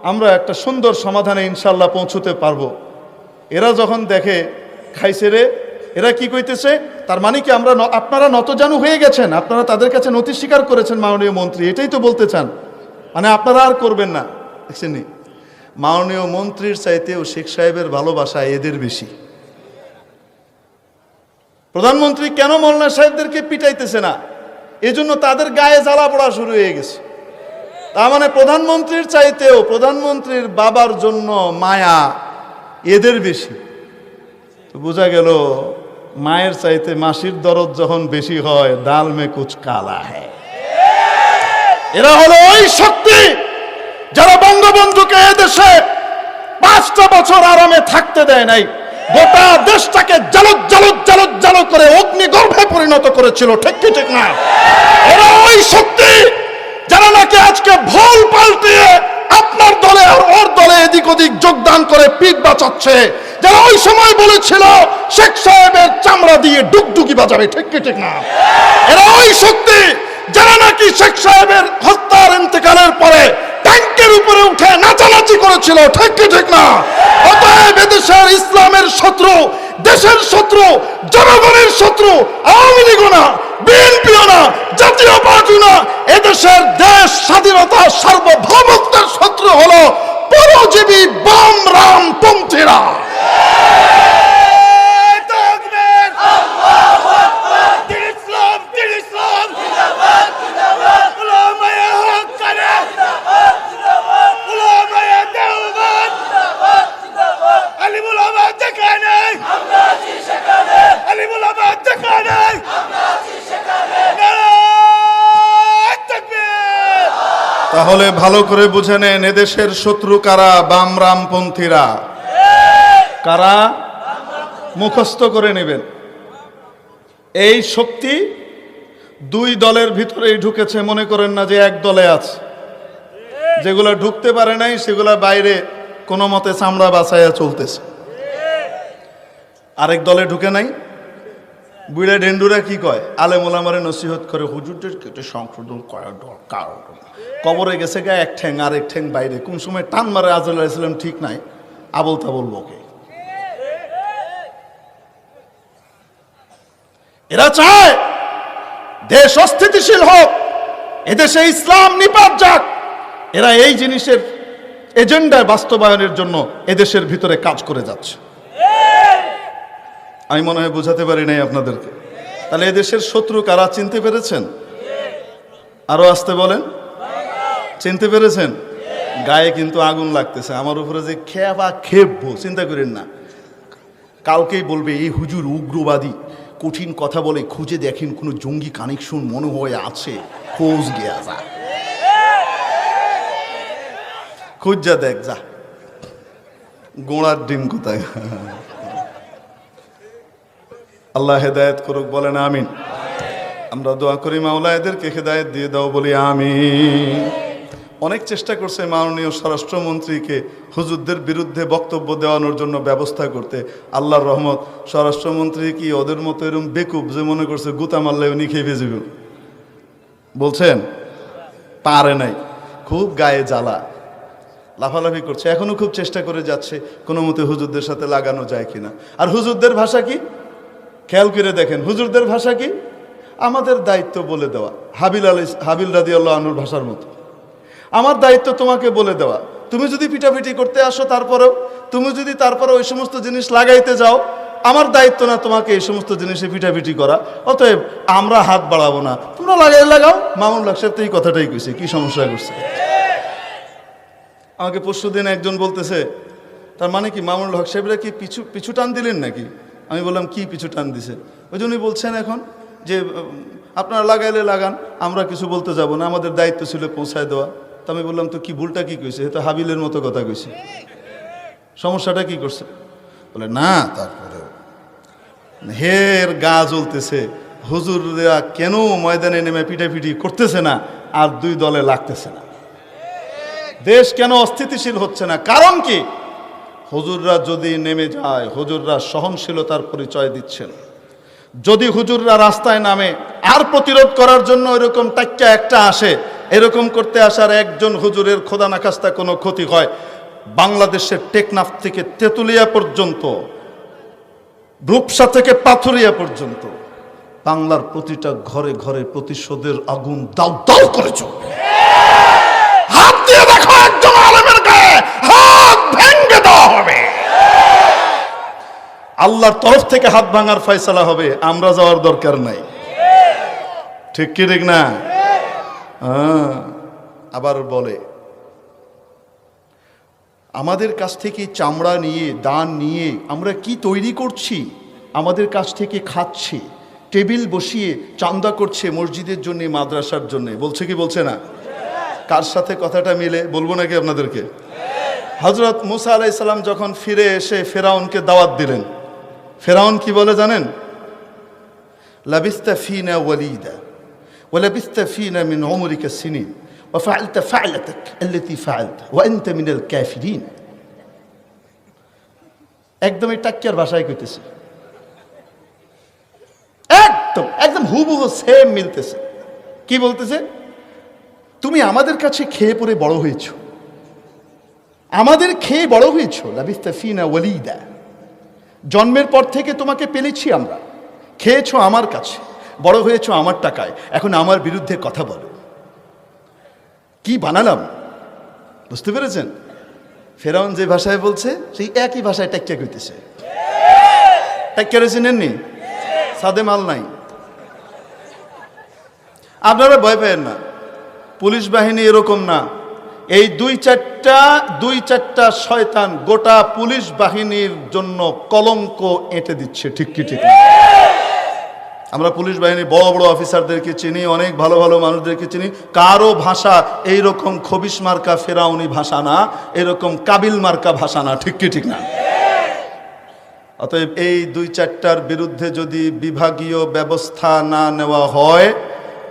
আমরা একটা সুন্দর সমাধানে ইনশাল্লাহ পৌঁছতে পারবো। এরা যখন দেখে খাইছে রে, এরা কি কইতেছে, তার মানে কি আপনারা নতজানু হয়ে গেছেন, আপনারা তাদের কাছে নথি স্বীকার করেছেন মাননীয় মন্ত্রী, এটাই তো বলতে চান? মানে আপনারা আর করবেন না, দেখছেন? মাননীয় মন্ত্রীর চাইতেও শেখ সাহেবের ভালোবাসা এদের বেশি। প্রধানমন্ত্রী কেন মোল্লা সাহেবদেরকে পিটাইতেছে না, এজন্য তাদের গায়ে জ্বালা পড়া শুরু হয়ে গেছে। তার মানে প্রধানমন্ত্রীর চাইতেও প্রধানমন্ত্রীর বাবার জন্য মায়া এদের বেশি। তো বোঝা গেল মায়ের চাইতে মাসির দরদ যখন বেশি হয়, দাল মে কুছ কালা হ্যায়। এরা হলো ওই শক্তি যারা বঙ্গবন্ধুকে এদেশে 5টা বছর আরামে থাকতে দেয় নাই, গোটা দেশটাকে জালুক জালুক জালুক জালুক করে অগ্নিগর্ভে পরিণত করেছিল, ঠিক কি ঠিক না? এরা ওই শক্তি যারা নাকি আজকে ভুল পাল্টিয়ে আপনার দলে আর ওর দলে এদিক ওদিক যোগদান করে পিঠ বাঁচাচ্ছে, যারা ওই সময় বলেছিল শেখ সাহেবের চামড়া দিয়ে ডুগডুগি বাজাবে, ঠিক কি ঠিক না? এরা ওই শক্তি যারা নাকি শেখ সাহেবের হত্যার ইন্তেকালের পরে ট্যাঙ্কের উপরে উঠে নাচানাচি করেছিল, ঠিক কি ঠিক না? অতএব এদেশের ইসলামের শত্রু, দেশের শত্রু, জনগণের শত্রু আওয়ামী লীগও না, বিএনপিও না, জাতীয় পার্টি না, এদেশের দেশ স্বাধীনতা সার্বভৌমত্বের শত্রু হলো পরজীবী বাম রাম পন্থীরা। তাহলে ভালো করে বুঝে নেন, এদেশের শত্রু কারা? বাম রামপন্থীরা। কারা? মুখস্থ করে নেবেন। এই শক্তি দুই দলের ভিতরেই ঢুকেছে, মনে করেন না যে এক দলে আছে। যেগুলা ঢুকতে পারে নাই সেগুলা বাইরে কোনো মতে চামড়া বাঁচাইয়া চলতেছে। আরেক দলে ঢুকে নাই। বুড়া ডেন্ডুরা কি কয়? আলেম ওলামারে নসিহত করে, হুজুরদের কেটে সংশোধন করা দরকার। কবরে গেছে গা এক ঠ্যাং, আরেক ঠ্যাং বাইরে। কোন সময় টান মারে আজরাইল আলাইহিস সালাম ঠিক নাই, আবল তাবল বকে। এরা চায় দেশ অস্থিতিশীল হোক, এদেশে ইসলাম নিপাত যাক। এরা এই জিনিসের এজেন্ডা বাস্তবায়নের জন্য এদেশের ভিতরে কাজ করে যাচ্ছে। আমি মনে হয় বুঝাতে পারি নাই আপনাদেরকে। তাহলে এদেশের শত্রু কারা চিনতে পেরেছেন? আরো আসতে বলেন, চিনতে পেরেছেন? গায়ে কিন্তু আগুন লাগতেছে। আমার উপরে যে খেবা খেপবো চিন্তা করেন না। কালকেই বলবে এই হুজুর উগ্রবাদী, কঠিন কথা বলে, খুঁজে দেখেন কোনো জঙ্গি কানেকশন মনে হয় আছে, খোঁজ গিয়া যা, খুঁজ যা দেখ যা, গোড়ার ডিম কোথায়। আল্লাহ হেদায়েত করুক, বলেন আমিন। আমরা দোয়া করি মাওলা এদেরকে হেদায়েত দিয়ে দাও, বলি আমিন। অনেক চেষ্টা করছে মাননীয় স্বরাষ্ট্রমন্ত্রীকে হুজুরদের বিরুদ্ধে বক্তব্য দেওয়ানোর জন্য ব্যবস্থা করতে। আল্লাহর রহমত, স্বরাষ্ট্রমন্ত্রী কি ওদের মতো এরকম বেকুব যে মনে করছে গুতা মারলে উনি খেয়ে ভেজে বলছেন? পারে নাই, খুব গায়ে জ্বালা, লাফালাফি করছে। এখনো খুব চেষ্টা করে যাচ্ছে কোনো মতে হুজুরদের সাথে লাগানো যায় কিনা। আর হুজুরদের ভাষা কি খেয়াল করে দেখেন, হুজুরদের ভাষা কি? আমাদের দায়িত্ব বলে দেওয়া, হাবিল রাদিয়াল্লাহু আনহুর ভাষার মতো। আমার দায়িত্ব তোমাকে বলে দেওয়া, তুমি যদি পিটাপিটি করতে আসো তারপরেও, তুমি যদি তারপরে ওই সমস্ত জিনিস লাগাইতে যাও, আমার দায়িত্ব না তোমাকে এই সমস্ত জিনিসে পিটাপিটি করা। অতএব আমরা হাত বাড়াবো না, তোমরা লাগাও। মামুনুল হক সাহেব তো এই কথাটাই কইছে, কি সমস্যা করছে? আমাকে পরশুদিন একজন বলতেছে, তার মানে কি মামুনুল হক সাহেবরা কি পিছু টান দিলেন নাকি? আমি বললাম কি পিছু টান দিছে? ওই জন্যই বলছেন এখন যে আপনারা লাগাইলে লাগান, আমরা কিছু বলতে যাব না, আমাদের দায়িত্ব ছিল পৌঁছায় দেওয়া। তো আমি বললাম তো কি ভুলটা কি কইছে? তো হাবিলের মতো কথা কইছে, সমস্যাটা কি করছে? বলে না, তারপরে হের গা জ্বলতেছে, হুজুররা কেন ময়দানে নেমে পিটাপিটি করতেছে না আর দুই দলে লাগতেছে না, দেশ কেন অস্থিতিশীল হচ্ছে না? কারণ কি? হুজুররা যদি নেমে যায়, হুজুররা সহনশীলতার পরিচয় দিচ্ছেন। যদি হুজুররা রাস্তায় নামে আর প্রতিরোধ করার জন্য এরকম টাক্কা একটা আসে, এরকম করতে আসার একজন হুজুরের খোদা না খাস্তা কোনো ক্ষতি হয়, বাংলাদেশের টেকনাফ থেকে তেতুলিয়া পর্যন্ত, রূপসা থেকে পাথুরিয়া পর্যন্ত বাংলার প্রতিটা ঘরে ঘরে প্রতিশোধের আগুন দাউ দাউ করে চলবে। হাত দিয়ে দেখো একজন আলেমের গায়ে হাত ভেঙে দেওয়া হবে। আল্লাহর তরফ থেকে হাত ভাঙার ফয়সালা হবে, আমরা যাওয়ার দরকার নাই। ঠিক কি ঠিক না? আবার বলে আমাদের কাছ থেকে চামড়া নিয়ে দান নিয়ে আমরা কি তৈরি করছি, আমাদের কাছ থেকে খাচ্ছে, টেবিল বসিয়ে চান্দা করছে মসজিদের জন্য, মাদ্রাসার জন্য। বলছে কি বলছে না? কার সাথে কথাটা মিলে বলবো নাকি আপনাদেরকে? হযরত মুসা আলাইহিস সালাম যখন ফিরে এসে ফেরাউনকে দাওয়াত দিলেন, ফেরাউন কি বলে জানেন? লাবিস্তা ফিনা ওয়ালিদা ওয়া লাবিস্তা ফিনা মিন উমরিকা সিনিন ওয়া ফাআলতা ফা'লাতাক আল্লাতী ফা'আলতা ওয়া আনতা মিনাল কাফিরিন। একদমই টাক্কিয়ার ভাষায় কইতেছে, একদম একদম হুবহু সেম মিলতেছে। কি বলতেছে? তুমি আমাদের কাছে খেয়ে পরে বড় হয়েছো, আমাদের খেয়ে বড় হয়েছো। লাবিস্তা ফিনা ওয়ালিদা, জন্মের পর থেকে তোমাকে পেলেছি আমরা, খেয়েছো আমার কাছে, বড় হয়েছো আমার টাকায়, এখন আমার বিরুদ্ধে কথা বলো। কি বানালাম, বুঝতে পেরেছেন? ফেরাউন যে ভাষায় বলছে সেই একই ভাষায় টাক্কিয়া কইতেছে। টাক্কিয়া চিনেননি? সাদে মাল নাই। আপনারা ভয় পেয়েন না, পুলিশ বাহিনী এরকম না। এই দুই চারটা শয়তান গোটা পুলিশ বাহিনীর জন্য কলঙ্ক এঁটে দিচ্ছে। ঠিক কি ঠিক না? আমরা পুলিশ বাহিনীর বড় বড় অফিসারদেরকে চিনি, অনেক ভালো ভালো মানুষদেরকে চিনি। কারো ভাষা এইরকম খবিশ মার্কা ফেরাউনি ভাষা না, এরকম কাবিল মার্কা ভাষা না। ঠিক কি ঠিক না? অতএব এই দুই চারটার বিরুদ্ধে যদি বিভাগীয় ব্যবস্থা না নেওয়া হয়,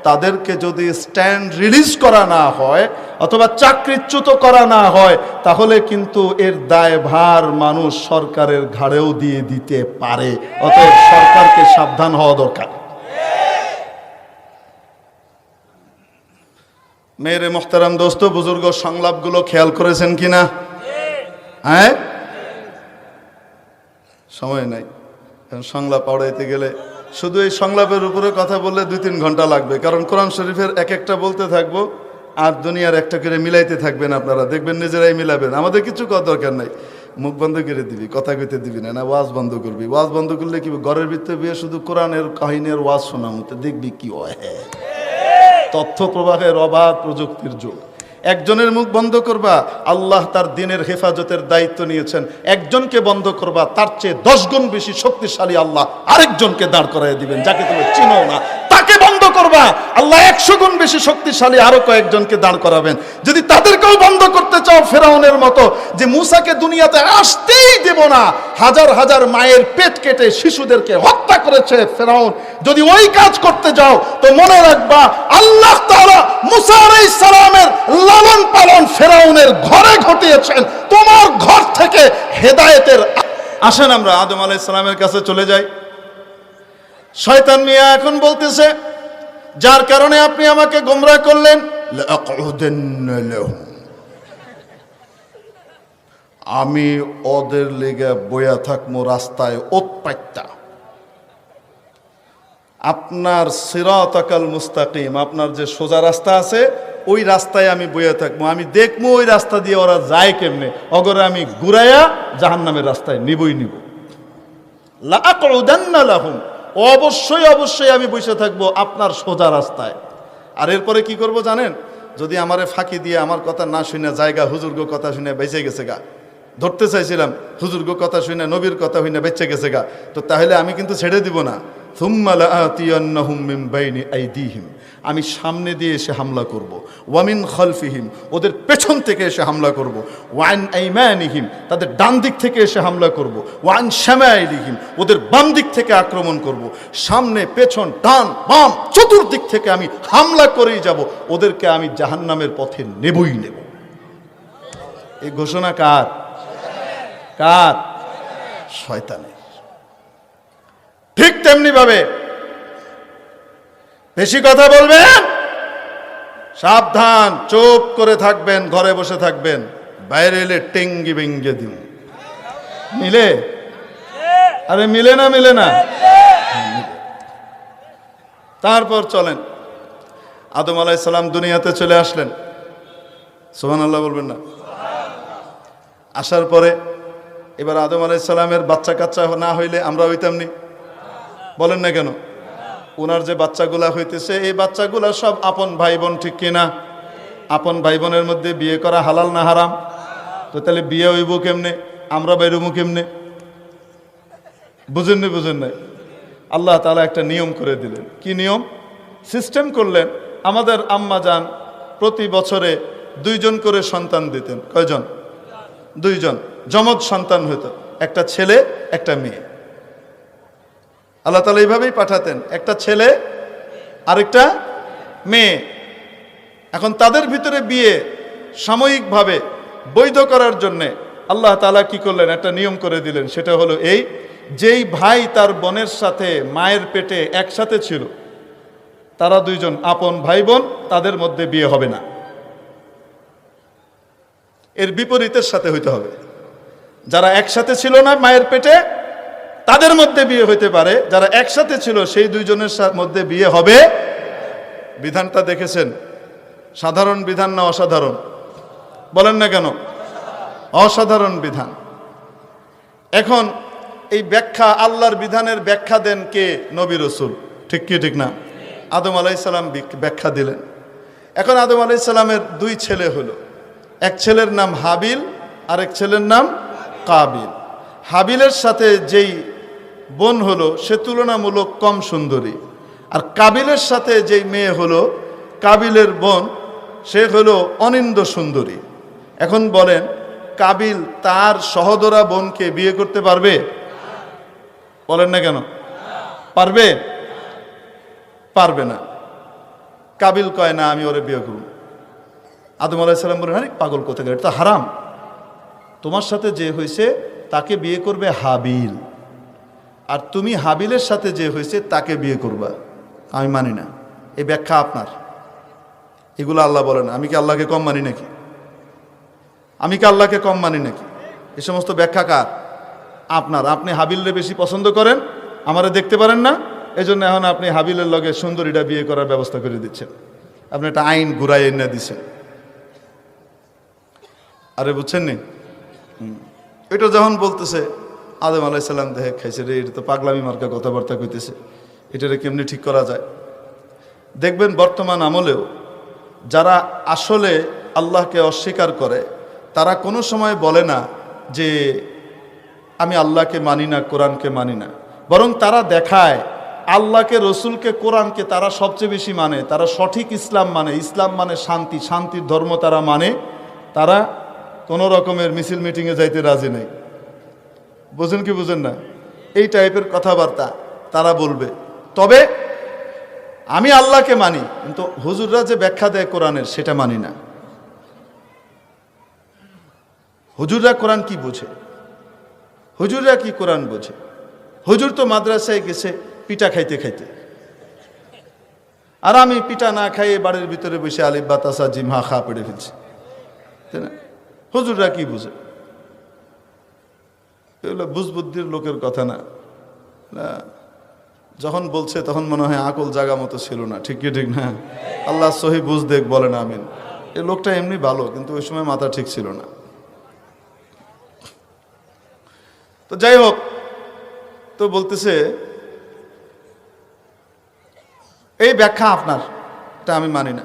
তাদেরকে যদি স্ট্যান্ড রিলিজ করা না হয় অথবা চাকরিচ্যুত করা না হয়, তাহলে কিন্তু এর দায়ভার মানুষ সরকারের ঘাড়েও দিয়ে দিতে পারে। অতএব সরকারকে সাবধান হওয়া দরকার। মেরে মোহতারাম দোস্ত বুজুর্গ, সংলাপগুলো খেয়াল করেছেন কিনা? হ্যাঁ, সময় নাই, সংলাপ পড়াইতে গেলে শুধু এই সংলাপের উপরে কথা বললে 2-3 ঘন্টা লাগবে। কারণ কোরআন শরীফের এক একটা বলতে থাকবো আর দুনিয়ার একটা করে মিলাইতে থাকবেন। আপনারা দেখবেন নিজেরাই মিলাবেন, আমাদের কিছু কথা দরকার নাই। মুখ বন্ধ করে দিবি, কথা কইতে দিবি না, ওয়াজ বন্ধ করবি। ওয়াজ বন্ধ করলে কি ঘরের ভিতরে বিয়ে শুধু কোরআনের কাহিনীর ওয়াজ শোনা মতো দেখবি কি হয়। তথ্য প্রবাহের অবাধ প্রযুক্তির যুগ। একজনের মুখ বন্ধ করবা, আল্লাহ তার দিনের হেফাজতের দায়িত্ব নিয়েছেন। একজনকে বন্ধ করবা, তার চেয়ে 10 গুণ বেশি শক্তিশালী আল্লাহ আরেকজনকে দাঁড় করাই দিবেন, যাকে তুমি চিনো না। তাকে বন্ধ করবা, আল্লাহ 100 গুণ বেশি শক্তিশালী আরো কয়েকজনকে দাঁড় করাবেন। যদি তাদেরকেও বন্ধ করতে চাও ফেরাউনের মতো, যে মুসাকে দুনিয়াতে আসতেই দেব না, হাজার হাজার মায়ের পেট কেটে শিশুদেরকে হত্যা করেছে ফেরাউন, যদি ওই কাজ করতে যাও তো মনে রাখবা আল্লাহ তাআলা মুসা আলাইহিস সালামের লালন পালন ফেরাউনের ঘরে ঘটিয়েছেন। তোমার ঘর থেকে হেদায়েতের। আসেন আমরা আদম আলাইহিস সালামের কাছে চলে যাই। শয়তান মিয়া এখন বলতেছে, যার কারণে আপনি আমাকে গোমরাহ করলেন, লাআকুদান্না লাহুম, আমি ওদের লেগে বইয়া থাকবো রাস্তায় ওৎপাইতা। আপনার সিরাতাকাল মুস্তাকিম, আপনার যে সোজা রাস্তা আছে ওই রাস্তায় আমি বইয়া থাকবো। আমি দেখবো ওই রাস্তা দিয়ে ওরা যায় কেমনে, অগরে আমি ঘুরাইয়া জাহান্নামের রাস্তায় নিবই নিব। লাআকুদান্না লাহুম, অবশ্যই অবশ্যই আমি বসে থাকবো আপনার সোজা রাস্তায়। আর এরপরে কি করব জানেন? যদি আমারে ফাঁকি দিয়ে আমার কথা না শুনে জায়গা হুজুর্গ কথা শুনে বেঁচে গেছে গা, ধরতে চাইছিলাম হুজুর্গ কথা শুনে নবীর কথা শুনে বেঁচে গেছে গা, তো তাহলে আমি কিন্তু ছেড়ে দিব না। থুম্মা লাআতিয়ান্নাহুম মিন বাইনি আইদিহিম, আমি সামনে দিয়ে এসে হামলা করব। ওয়ামিন খালফিহিম, ওদের পেছন থেকে এসে হামলা করব। ওয়ান আইমানিহিম, তাদের ডান দিক থেকে এসে হামলা করব। ওয়ান শামাইলিহিম, ওদের বাম দিক থেকে আক্রমণ করব। সামনে পেছন ডান বাম চতুর্দিক থেকে আমি হামলা করেই যাব, ওদেরকে আমি জাহান্নামের পথে নেবই নেব। এই ঘোষণা কার? কার? শয়তানের। ঠিক তেমনি ভাবে বেশি কথা বলবেন, সাবধান, চুপ করে থাকবেন, ঘরে বসে থাকবেন। বাইরে এলে টেঙ্গি ভেঙ্গে দিন। মিলে? আরে মিলে না? মিলে না? তারপর চলেন, আদম আলাইহিস সালাম দুনিয়াতে চলে আসলেন। সুবহানাল্লাহ বলবেন না? আসার পরে এবার আদম আলাইহিস সালামের বাচ্চা কাচ্চা না হইলে আমরা হইতাম নি? বলেন না কেন? ওনার যে বাচ্চাগুলা হইতেছে এই বাচ্চাগুলা সব আপন ভাই বোন, ঠিক কিনা? আপন ভাই বোনের মধ্যে বিয়ে করা হালাল না হারাম? তো তাহলে বিয়ে হইব কেমনে, আমরা বাইরবো কেমনে? বুঝেন নাই? আল্লাহ তাআলা একটা নিয়ম করে দিলেন। কি নিয়ম? সিস্টেম করলেন। আমাদের আম্মা জান প্রতি বছরে 2 জন করে সন্তান দিতেন। কয়জন? 2 জন যমজ সন্তান হইতো, একটা ছেলে একটা মেয়ে। আল্লাহ তাআলা এইভাবেই পাঠাতেন, একটা ছেলে আরেকটা মেয়ে। এখন তাদের ভিতরে বিয়ে সাময়িকভাবে বৈধ করার জন্যে আল্লাহ তাআলা কি করলেন? একটা নিয়ম করে দিলেন। সেটা হলো এই, যেই ভাই তার বোনের সাথে মায়ের পেটে একসাথে ছিল, তারা 2 জন আপন ভাই বোন, তাদের মধ্যে বিয়ে হবে না। এর বিপরীতের সাথে হইতে হবে। যারা একসাথে ছিল না মায়ের পেটে, তাদের মধ্যে বিয়ে হইতে পারে। যারা একসাথে ছিল সেই 2 জনের মধ্যে বিয়ে হবে। বিধানটা দেখেছেন? সাধারণ বিধান না অসাধারণ? বলেন না কেন? অসাধারণ বিধান। এখন এই ব্যাখ্যা, আল্লাহর বিধানের ব্যাখ্যা দেন কে? নবী রাসূল। ঠিক কি ঠিক না? আদম আলাইহিস সালাম ব্যাখ্যা দিলেন। এখন আদম আলাইহিস সালামের 2 ছেলে হলো। এক ছেলের নাম হাবিল, আরেক ছেলের নাম কাবিল। হাবিলের সাথে যেই বোন হলো সে তুলনামূলক কম সুন্দরী, আর কাবিলের সাথে যেই মেয়ে হলো, কাবিলের বোন, সে হলো অনিন্দ সুন্দরী। এখন বলেন, কাবিল তার সহোদরা বোনকে বিয়ে করতে পারবে? বলেন না কেন? পারবে? পারবে না। কাবিল কয় না, আমি ওরে বিয়ে করব। আদম আলাইহিস সালাম বলেন, আরে পাগল কোথাকার, এটা তো হারাম। তোমার সাথে যে হয়েছে তাকে বিয়ে করবে হাবিল, আর তুমি হাবিলের সাথে যে হয়েছে তাকে বিয়ে করবা। আমি মানি না। এই ব্যাখ্যা আপনার। এগুলো আল্লাহ বলেন। আমি কি আল্লাহকে কম মানি নাকি? আমি কি আল্লাহকে কম মানি নাকি? এই সমস্ত ব্যাখ্যা কার? আপনার। আপনি হাবিলরে বেশি পছন্দ করেন, আমারে দেখতে পারেন না, এই জন্য এখন আপনি হাবিলের লগে সুন্দরীটা বিয়ে করার ব্যবস্থা করে দিচ্ছেন। আপনি একটা আইন ঘুরাই এনে দিচ্ছেন। আরে বুঝছেন নি? এটা যখন বলতেছে, আদম আলাইহিস সালাম দেখে খাইছে রে, এটা তো পাগলামি মার্কা কথাবার্তা কইতেছে, এটারে কেমনি ঠিক করা যায়? দেখবেন বর্তমান আমলেও যারা আসলে আল্লাহকে অস্বীকার করে, তারা কোনো সময় বলে না যে আমি আল্লাহকে মানি না, কোরআনকে মানি না। বরং তারা দেখায় আল্লাহকে, রসুলকে, কোরআনকে তারা সবচেয়ে বেশি মানে। তারা সঠিক ইসলাম মানে। ইসলাম মানে শান্তি, শান্তির ধর্ম তারা মানে। তারা কোনো রকমের মিছিল মিটিংয়ে যাইতে রাজি নেই। বুঝেন কি বুঝেন না? এই টাইপের কথাবার্তা তারা বলবে। তবে আমি আল্লাহকে মানি, কিন্তু হুজুররা যে ব্যাখ্যা দেয় কোরআনের সেটা মানি না। হুজুররা কোরআন কি বোঝে? হুজুররা কি কোরআন বোঝে? হুজুর তো মাদ্রাসায় গেছে পিঠা খাইতে খাইতে, আর আমি পিঠা না খাইয়ে বাড়ির ভিতরে বসে আলিফ বা তাসা জিম হা খা পেড়ে ফেলছি, তাই না? হুজুররা কি বুঝে? এগুলো বুঝবুদ্ধির লোকের কথা না। যখন বলছে তখন মনে হয় আকল জাগা মতো ছিল না। ঠিক কি ঠিক না? আল্লাহ সহি বুঝ দেখ, বলেন আমিন। এই লোকটা এমনি ভালো, কিন্তু ওই সময় মাথা ঠিক ছিল না। তো যাই হোক, তো বলতেছে এই ব্যাখ্যা আপনার, এটা আমি মানি না।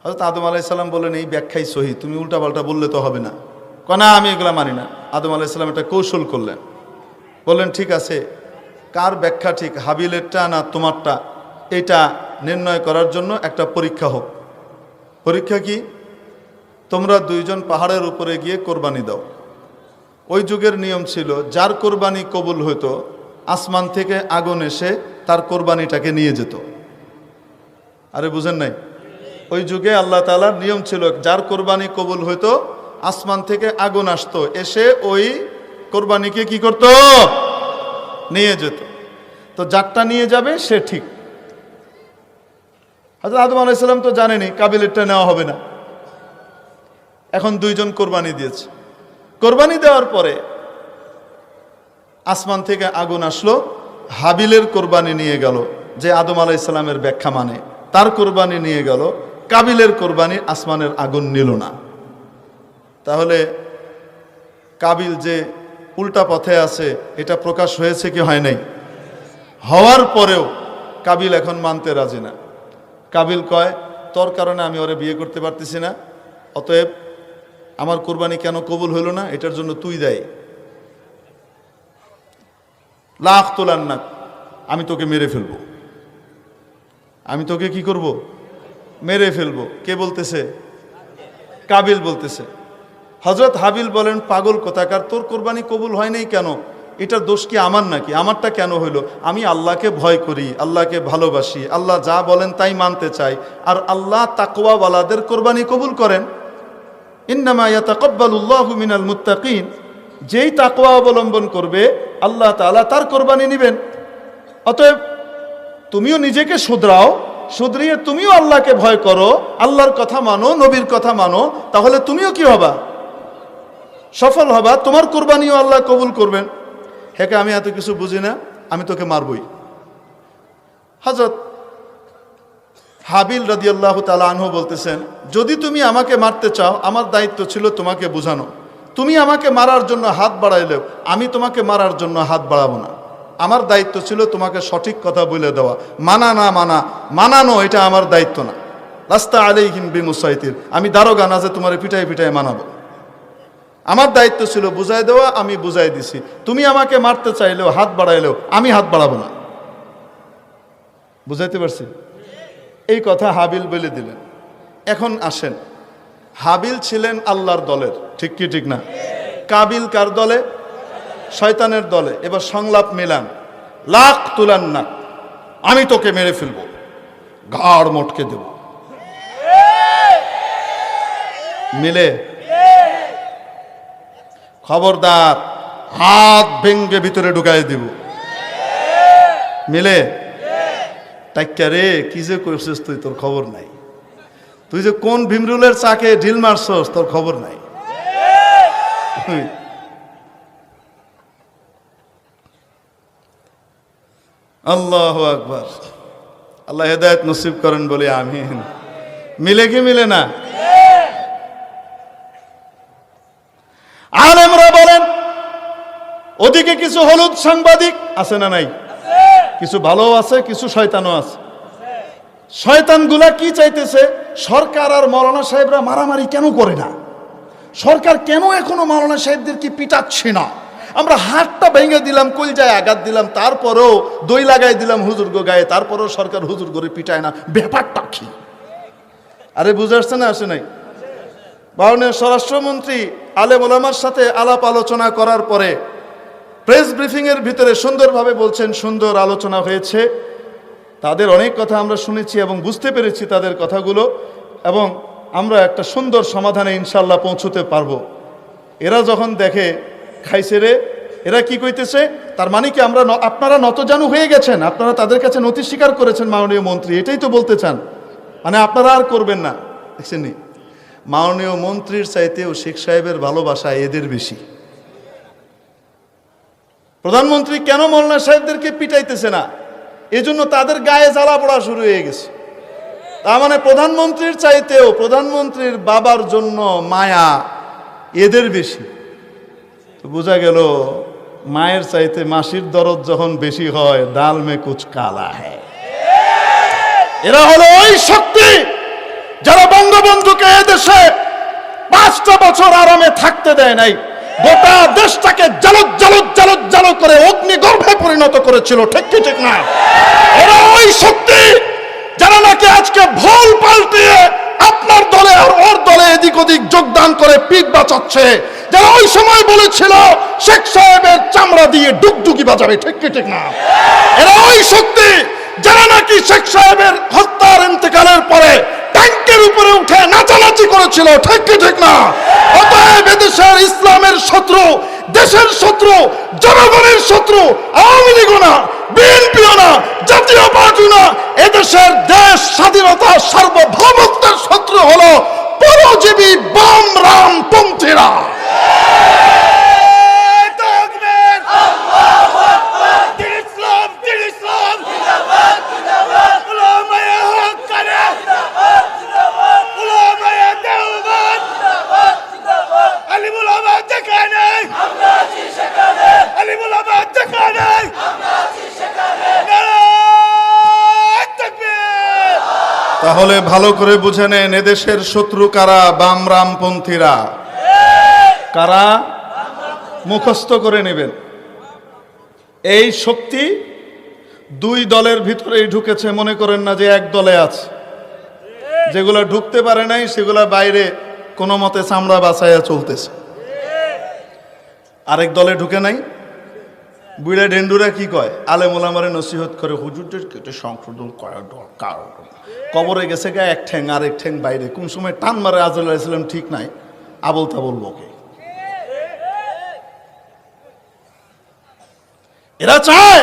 হযরত আদম আলাইহিস সালাম বললেন এই ব্যাখ্যাই সহি, তুমি উল্টাপাল্টা বললে তো হবে না। না, আমি এগুলা মানি না। আদম আলাইহিস সালাম একটা কৌশল করলেন। বললেন ঠিক আছে, কার ব্যাখ্যা ঠিক, হাবিলেরটা না তোমারটা, এটা নির্ণয় করার জন্য একটা পরীক্ষা হোক। পরীক্ষা কি? তোমরা 2 জন পাহাড়ের উপরে গিয়ে কোরবানি দাও। ওই যুগের নিয়ম ছিল, যার কোরবানি কবুল হইতো আসমান থেকে আগুন এসে তার কোরবানিটাকে নিয়ে যেত। আরে বুঝেন নাই? ওই যুগে আল্লাহ তাআলার নিয়ম ছিল, যার কোরবানি কবুল হইতো আসমান থেকে আগুন আসতো, এসে ওই কোরবানিকে কি করত? নিয়ে যেত। তো যারটা নিয়ে যাবে সে ঠিক। হযরত আদম আলাইহিস সালাম তো জানেনই কাবিলেরটা নেওয়া হবে না। এখন 2 জন কোরবানি দিয়েছে। কোরবানি দেওয়ার পরে আসমান থেকে আগুন আসলো, হাবিলের কোরবানি নিয়ে গেল, যে আদম আলাইহিসসালামের ব্যাখ্যা মানে, তার কোরবানি নিয়ে গেল, কাবিলের কোরবানি আসমানের আগুন নিল না। তাহলে কাবিল যে উল্টা পথে আছে এটা প্রকাশ হয়েছে কি হয় নাই? হওয়ার পরেও কাবিল এখন মানতে রাজি না। কাবিল কয়, তোর কারণে আমি ওরে বিয়ে করতে পারতেছি না, অতএব আমার কোরবানি কেন কবুল হইল না এটার জন্য তুই দায়ী। লাখ তোলান্নাক, আমি তোকে মেরে ফেলবো, আমি তোকে কি করব? মেরে ফেলবো। কে বলতেছে? কাবিল বলতেছে। হযরত হাবিল বলেন, পাগল কোথাকার, তোর কোরবানি কবুল হয় নাই কেন? এটার দোষ কি আমার নাকি? আমারটা কেন হইল? আমি আল্লাহকে ভয় করি, আল্লাহকে ভালোবাসি, আল্লাহ যা বলেন তাই মানতে চাই, আর আল্লাহ তাকওয়াওয়ালাদের কোরবানি কবুল করেন। ইন্নামা ইয়াতাকাব্বালুল্লাহু মিনাল মুত্তাকিন, যেই তাকওয়া অবলম্বন করবে আল্লাহ তাআলা তার কোরবানি নেবেন। অতএব তুমিও নিজেকে শুধরাও, শুধরিয়ে তুমিও আল্লাহকে ভয় করো, আল্লাহর কথা মানো, নবীর কথা মানো, তাহলে তুমিও কি হবা? সফল হবা, তোমার কোরবানিও আল্লাহ কবুল করবেন। হেকে আমি এত কিছু বুঝি না, আমি তোকে মারবই। হযরত হাবিল রাদিয়াল্লাহু তাআলা আনহু বলতেছেন, যদি তুমি আমাকে মারতে চাও, আমার দায়িত্ব ছিল তোমাকে বোঝানো। তুমি আমাকে মারার জন্য হাত বাড়াইলেও আমি তোমাকে মারার জন্য হাত বাড়াবো না। আমার দায়িত্ব ছিল তোমাকে সঠিক কথা বলে দেওয়া। মানা না মানা, মানানো এটা আমার দায়িত্ব না। লাস্তা আলাইহিম বিমুসাইতির, আমি দারোগা না যে তোমার পিটাই পিটাই মানাবো। আমার দায়িত্ব ছিল বুঝাই দেওয়া, আমি বুঝাই দিছি। তুমি আমাকে মারতে চাইলেও, হাত বাড়াইলেও আমি হাত বাড়াবো না। বুঝাইতে পারছি? এই কথা হাবিল বলে দিলেন। এখন আসেন, হাবিল ছিলেন আল্লাহর দলের, ঠিক কি ঠিক না? কাবিল কার দলে? শয়তানের দলে। এবার সংলাপ মিলান, লাখ তুলান না, আমি তোকে মেরে ফেলবো, ঘাড় মটকে দেব। মিলে? খবরদার, হাত ভেঙ্গে ভিতরে ঢুকাই দিব। মিলে? টাইক্কা রে, কি যে করছিস তুই, তোর খবর নাই। তুই যে কোন ভীমরুলের চাকে ঢিল মারছস, তোর খবর নাই। আল্লাহু আকবার। আল্লাহ হেদায়েত নসিব করেন বলে আমিন। মিলে কি মিলে না? আলেমরা বলেন, ওদিকে কিছু হলুদ সাংবাদিক আছে না নাই? কিছু ভালো আছে, কিছু শয়তানও আছে। শয়তানগুলা কি চাইতেছে? সরকার আর মাওলানা সাহেবরা মারামারি কেন করে না? সরকার কেন এখনো মাওলানা সাহেবদের কি পিটাচ্ছে না? আমরা হাতটা ভেঙে দিলাম, কলজায় আঘাত দিলাম, তারপরেও দই লাগাই দিলাম হুজুরগো গায়ে, তারপরেও সরকার হুজুর করে পিটায় না। ব্যাপারটা কি? আরে বুঝে আসছে না? আসে নাই? মাননীয় স্বরাষ্ট্রমন্ত্রী আলেম ওলামার সাথে আলাপ আলোচনা করার পরে প্রেস ব্রিফিং এর ভিতরে সুন্দরভাবে বলছেন, সুন্দর আলোচনা হয়েছে, তাদের অনেক কথা আমরা শুনেছি এবং বুঝতে পেরেছি তাদের কথাগুলো, এবং আমরা একটা সুন্দর সমাধানে ইনশাল্লাহ পৌঁছতে পারবো। এরা যখন দেখে খাইছে রে, এরা কি কইতেছে, তার মানে কি আমরা আপনারা নতজানু হয়ে গেছেন, আপনারা তাদের কাছে নতি স্বীকার করেছেন মাননীয় মন্ত্রী, এটাই তো বলতে চান, মানে আপনারা আর করবেন না। দেখছেন নি, মাননীয় মন্ত্রীর চাইতেও শেখ সাহেবের ভালোবাসা এদের বেশি। প্রধানমন্ত্রী কেন মাওলানা সাহেবদেরকে পিটাইতেছে না? এজন্য তাদের গায়ে জ্বালা পড়া শুরু হয়ে গেছে। তার মানে প্রধানমন্ত্রীর চাইতেও প্রধানমন্ত্রীর বাবার জন্য মায়া এদের বেশি। তো বোঝা গেল, মায়ের চাইতে মাসির দরদ যখন বেশি হয়, ডাল মে কুছ কালা হ্যায়। এরা হলো ওই শক্তি যারা বঙ্গবন্ধুকে এদেশে 5টা বছর আরামে থাকতে দেয় নাই, গোটা দেশটাকে জালুক জালুক জালুক জালুক করে অগ্নিগর্ভে পরিণত করেছিল, ঠিক কি ঠিক না? এরা ওই শক্তি যারা নাকি আজকে ভুল পাল্টিয়ে আপনার দলে আর ওর দলে এদিক ওদিক যোগদান করে পিঠ বাঁচাচ্ছে, যারা ওই সময় বলেছিল শেখ সাহেবের চামড়া দিয়ে ডুগডুগি বাজাবে, ঠিক কি ঠিক না? এরা ওই শক্তি যারা নাকি শেখ সাহেবের হত্যার ইন্তেকালের পরে ট্যাঙ্কের উপরে উঠে নাচানাচি করেছিল, ঠিক কি ঠিক না? অতএব এদেশের ইসলামের শত্রু, দেশের শত্রু, জনগণের শত্রু আওয়ামী লীগও না, বিএনপিও না, জাতীয় পার্টি না, এদেশের দেশ স্বাধীনতা সার্বভৌমত্বের শত্রু হলো পরজীবী বাম রাম পন্থীরা। তাহলে ভালো করে বুঝে নেন, এদেশের শত্রু কারা? বামরামপন্থীরা। কারা? মুখস্থ করে নেবেন। এই শক্তি দুই দলের ভিতরেই ঢুকেছে, মনে করেন না যে এক দলে আছে। যেগুলা ঢুকতে পারে নাই সেগুলা বাইরে কোনো মতে চামড়া বাঁচাইয়া চলতেছে। আরেক দলে ঢুকে নাই। বুড়া ডেন্ডুরা কি কয়? আলেম ওলামারে নসিহত করে, হুজুরদের কেটে সংশোধন করা দরকার। কবরে গেছে গা এক ঠ্যাং, আরেক ঠ্যাং বাইরে। কোন সময় টান মারে আজরাইল আলাইহিস সালাম ঠিক নাই, আবল তাবল বকে। এরা চায়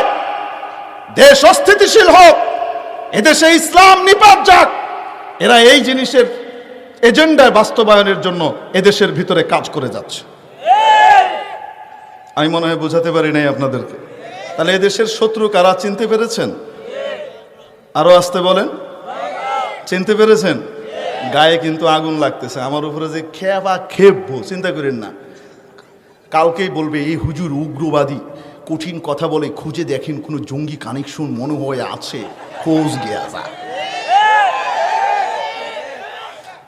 দেশ অস্থিতিশীল হোক, এদেশে ইসলাম নিপাত যাক। এরা এই জিনিসের এজেন্ডা বাস্তবায়নের জন্য এদেশের ভিতরে কাজ করে যাচ্ছে। আমি মনে হয় বোঝাতে পারি নাই আপনাদেরকে। তাহলে এদেশের শত্রু কারা চিনতে পেরেছেন? আরো আসতে বলেন, চিনতে পেরেছেন? গায়ে কিন্তু আগুন লাগতেছে। আমার উপরে যে খেবা খেপবো চিন্তা করেন না। কালকেই বলবে এই হুজুর উগ্রবাদী, কঠিন কথা বলে, খুঁজে দেখেন কোনো জঙ্গি কানেকশন মনে হয় আছে, খোঁজ গিয়া যা,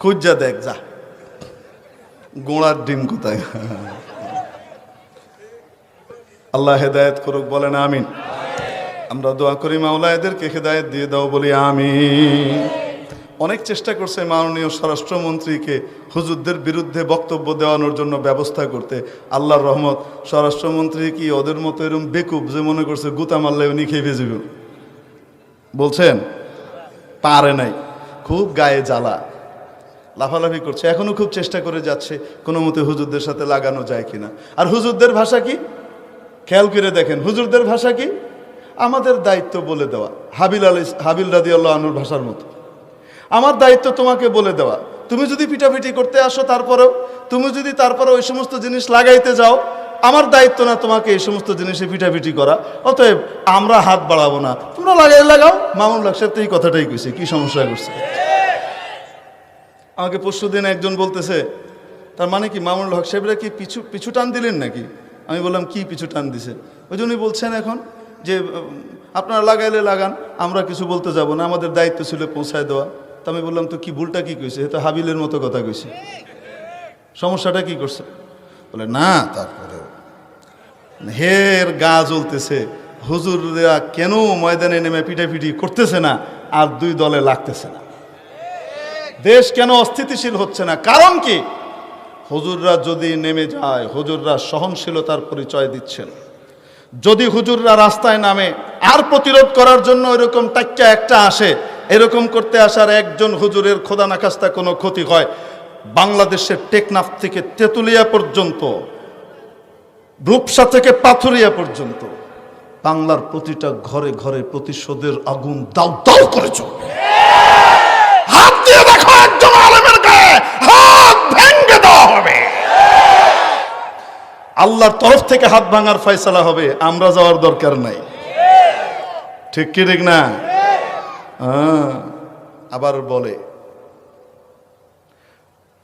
খুঁজ যা দেখ যা, গোড়ার ডিম কোথায়। আল্লাহ হেদায়েত করুক, বলেন আমিন। আমরা দোয়া করি মাওলা এদেরকে হেদায়েত দিয়ে দাও, বলি আমিন। অনেক চেষ্টা করছে মাননীয় স্বরাষ্ট্রমন্ত্রীকে হুজুরদের বিরুদ্ধে বক্তব্য দেওয়ানোর জন্য ব্যবস্থা করতে। আল্লাহর রহমত, স্বরাষ্ট্রমন্ত্রী কি ওদের মতো এরকম বেকুব যে মনে করছে গুতা মারলে উনি খেয়ে ভেজে বলছেন? পারে নাই, খুব গায়ে জ্বালা, লাফালাফি করছে। এখনো খুব চেষ্টা করে যাচ্ছে কোনো মতে হুজুরদের সাথে লাগানো যায় কিনা। আর হুজুরদের ভাষা কি খেয়াল করে দেখেন, হুজুরদের ভাষা কি? আমাদের দায়িত্ব বলে দেওয়া। হাবিল রাদিয়াল্লাহু আনহুর ভাষার মতো। আমার দায়িত্ব তোমাকে বলে দেওয়া। তুমি যদি পিটাপিটি করতে আসো, তারপরেও তুমি যদি তারপরে ওই সমস্ত জিনিস লাগাইতে যাও, আমার দায়িত্ব না তোমাকে এই সমস্ত জিনিসে পিটাপিটি করা। অতএব আমরা হাত বাড়াবো না, তোমরা লাগাও। মামুনুল হক সাহেব তো এই কথাটাই কইছে, কি সমস্যা করছে? আমাকে পরশুদিন একজন বলতেছে, তার মানে কি মামুনুল হক সাহেবরা কি পিছু টান দিলেন নাকি? আমি বললাম কি পিছু টান দিছে? ওই জন্যই বলছেন এখন যে আপনারা লাগাইলে লাগান, আমরা কিছু বলতে যাব না, আমাদের দায়িত্ব ছিল পৌঁছায় দেওয়া। তা আমি বললাম তো কি ভুলটা কি কইছে? এ তো হাবিলের মতো কথা কইছে, সমস্যাটা কি করছে? বলে না, তারপরে হের গা জ্বলতেছে, হুজুররা কেন ময়দানে নেমে পিটাপিটি করতেছে না আর দুই দলে লাগতেছে না? দেশ কেন অস্থিতিশীল হচ্ছে না? কারণ কি? হুজুররা যদি নেমে যায়, হুজুররা সহনশীলতার পরিচয় দিচ্ছেন। যদি হুজুররা রাস্তায় নামে আর প্রতিরোধ করার জন্য এরকম টাক্কা একটা আসে, এরকম করতে আসার একজন হুজুরের খোদা নাকাস্তা কোনো ক্ষতি হয়, বাংলাদেশের টেকনাফ থেকে তেতুলিয়া পর্যন্ত, রূপসা থেকে পাথুরিয়া পর্যন্ত বাংলার প্রতিটা ঘরে ঘরে প্রতিশোধের আগুন দাউ দাউ করে চলবে। হাত দিয়ে দেখো একজন আলেমের গায়ে হাত ভেঙে দেওয়া হবে। আল্লাহর তরফ থেকে হাত ভাঙার ফয়সালা হবে, আমরা যাওয়ার দরকার নাই। ঠিক কি ঠিক না? আবার বলে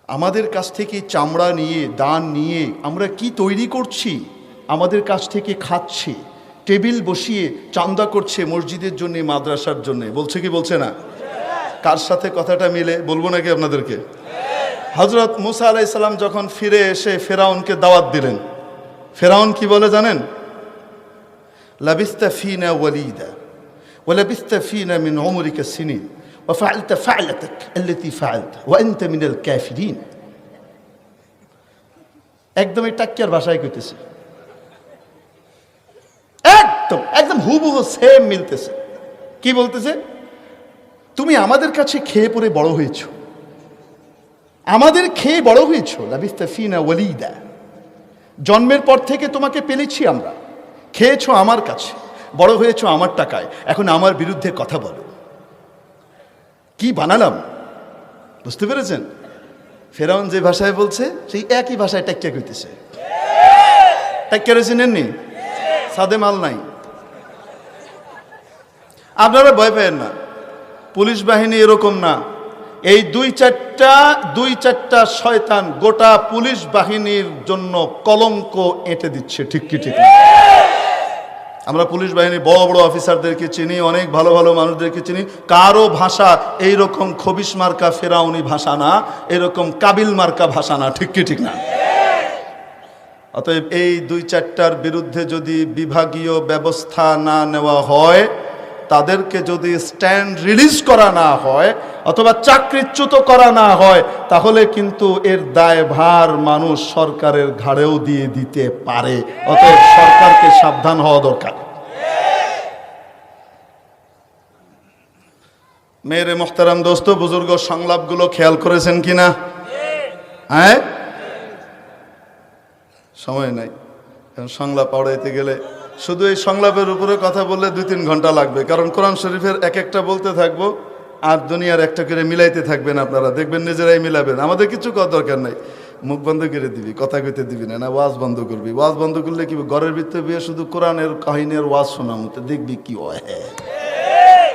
আমাদের কাছ থেকে চামড়া নিয়ে, দান নিয়ে আমরা কি তৈরি করছি? আমাদের কাছ থেকে খাচ্ছে, টেবিল বসিয়ে চান্দা করছে মসজিদের জন্য, মাদ্রাসার জন্য। বলছে কি বলছে না? কার সাথে কথাটা মিলে বলবো নাকি আপনাদেরকে? হযরত মুসা আলাইহিস সালাম যখন ফিরে এসে ফেরাউনকে দাওয়াত দিলেন, ফেরাউন কি বলে জানেন? লাবিস্তা ফিনা ওয়ালিদা ওয়া লাবিস্তা ফিনা মিন উমরিকা সিনিন ওয়া ফাআলতা ফা'লাতাক আল্লাতী ফাআলতা ওয়া আনতা মিনাল কাফিরিন। একদমই টাক্কিয়ার ভাষায় কইতেছে, একদম হুবহু সেম মিলতেছে। কি বলতেছে? তুমি আমাদের কাছে খেয়ে পরে বড় হয়েছো, আমাদের খেয়ে বড় হয়েছো। লাবিস্তা ফিনা ওয়ালিদা, জন্মের পর থেকে তোমাকে পেলেছি আমরা, খেয়েছো আমার কাছে, বড় হয়েছো আমার টাকায়, এখন আমার বিরুদ্ধে কথা বলো। কি বানালাম? বুঝতে পেরেছেন? ফেরাউন যে ভাষায় বলছে সেই একই ভাষায় টাক্কা কইতেছে। টাক্কা রেছে নেননি? সাদে মাল নাই। আপনারা ভয় পেয়েন না, পুলিশ বাহিনী এরকম না। এই দুই চারটা শয়তান গোটা পুলিশ বাহিনীর জন্য কলঙ্ক এঁটে দিচ্ছে। ঠিক কি ঠিক? আমরা পুলিশ বাহিনী বড় বড় অফিসারদেরকে চিনি, অনেক ভালো ভালো মানুষদেরকে চিনি, কারো ভাষা এইরকম খবিশ মার্কা ফেরাউনি ভাষা না, এরকম কাবিল মার্কা ভাষা না। ঠিক কি ঠিক না? অতএব এই ২-৪টার বিরুদ্ধে যদি বিভাগীয় ব্যবস্থা না নেওয়া হয়, তাদেরকে যদি স্ট্যান্ড রিলিজ করা না হয় অথবা চাকরিচ্যুত করা না হয়, তাহলে কিন্তু এর দায়ভার মানুষ সরকারের ঘাড়েও দিয়ে দিতে পারে। অতএব সরকারকে সাবধান হওয়া দরকার। মেরে মোহতারাম দোস্ত বুজুর্গ, সংলাপগুলো খেয়াল করেছেন কিনা? হ্যাঁ, সময় নাই, কারণ সংলাপ পড়াইতে গেলে শুধু এই সংলাপের উপরে কথা বললে 2-3 ঘন্টা লাগবে, কারণ কোরআন শরীফের এক একটা বলতে থাকবো আর দুনিয়ার একটা করে মিলাইতে থাকবেন। আপনারা দেখবেন নিজেরাই মিলাবেন, আমাদের কিছু করার দরকার নাই। মুখ বন্ধ করে দিবি, কথা কইতে দিবি না, না ওয়াজ বন্ধ করবি। ওয়াজ বন্ধ করলে কি ঘরের ভিতরে বিয়ে শুধু কোরআনের কাহিনীর ওয়াজ শোনা মতো দেখবি কি হয়।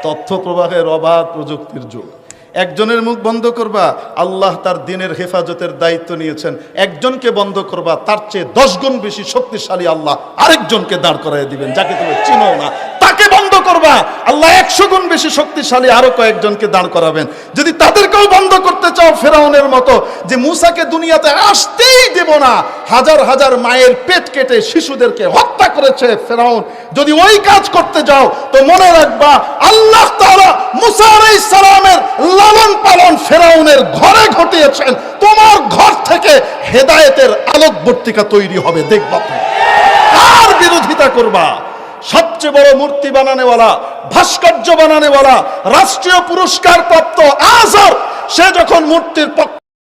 তথ্য প্রবাহের অবাধ প্রযুক্তির যুগ। একজনের মুখ বন্ধ করবা, আল্লাহ তার দিনের হেফাজতের দায়িত্ব নিয়েছেন। একজনকে বন্ধ করবা, তার চেয়ে 10 গুণ বেশি শক্তিশালী আল্লাহ আরেকজনকে দাঁড় করাই দিবেন, যাকে তুমি চিনো না। তাকে বন্ধ করবা, আল্লাহ 100 গুণ বেশি শক্তিশালী আরো কয়েকজনকে দাঁড় করাবেন। যদি তাদেরকেও বন্ধ করতে চাও ফেরাউনের মতো, যে মুসাকে দুনিয়াতে আসতেই দেব না, হাজার হাজার মায়ের পেট কেটে শিশুদেরকে হত্যা করেছে ফেরাউন, যদি ওই কাজ করতে যাও তো মনে রাখবা আল্লাহ তাআলা মুসা আলাইহিস সালামের লালন পালন ফেরাউনের ঘরে ঘটিয়েছেন। তোমার ঘর থেকে হেদায়েতের আলোকবর্তিকা তৈরি হবে, দেখবা। কার বিরোধিতা করবা? সবচেয়ে বড় মূর্তি বানানেওয়ালা, ভাস্কর্য বানানেওয়ালা, রাষ্ট্রীয় পুরস্কার প্রাপ্ত আজহার, সে যখন মূর্তির পক্ষ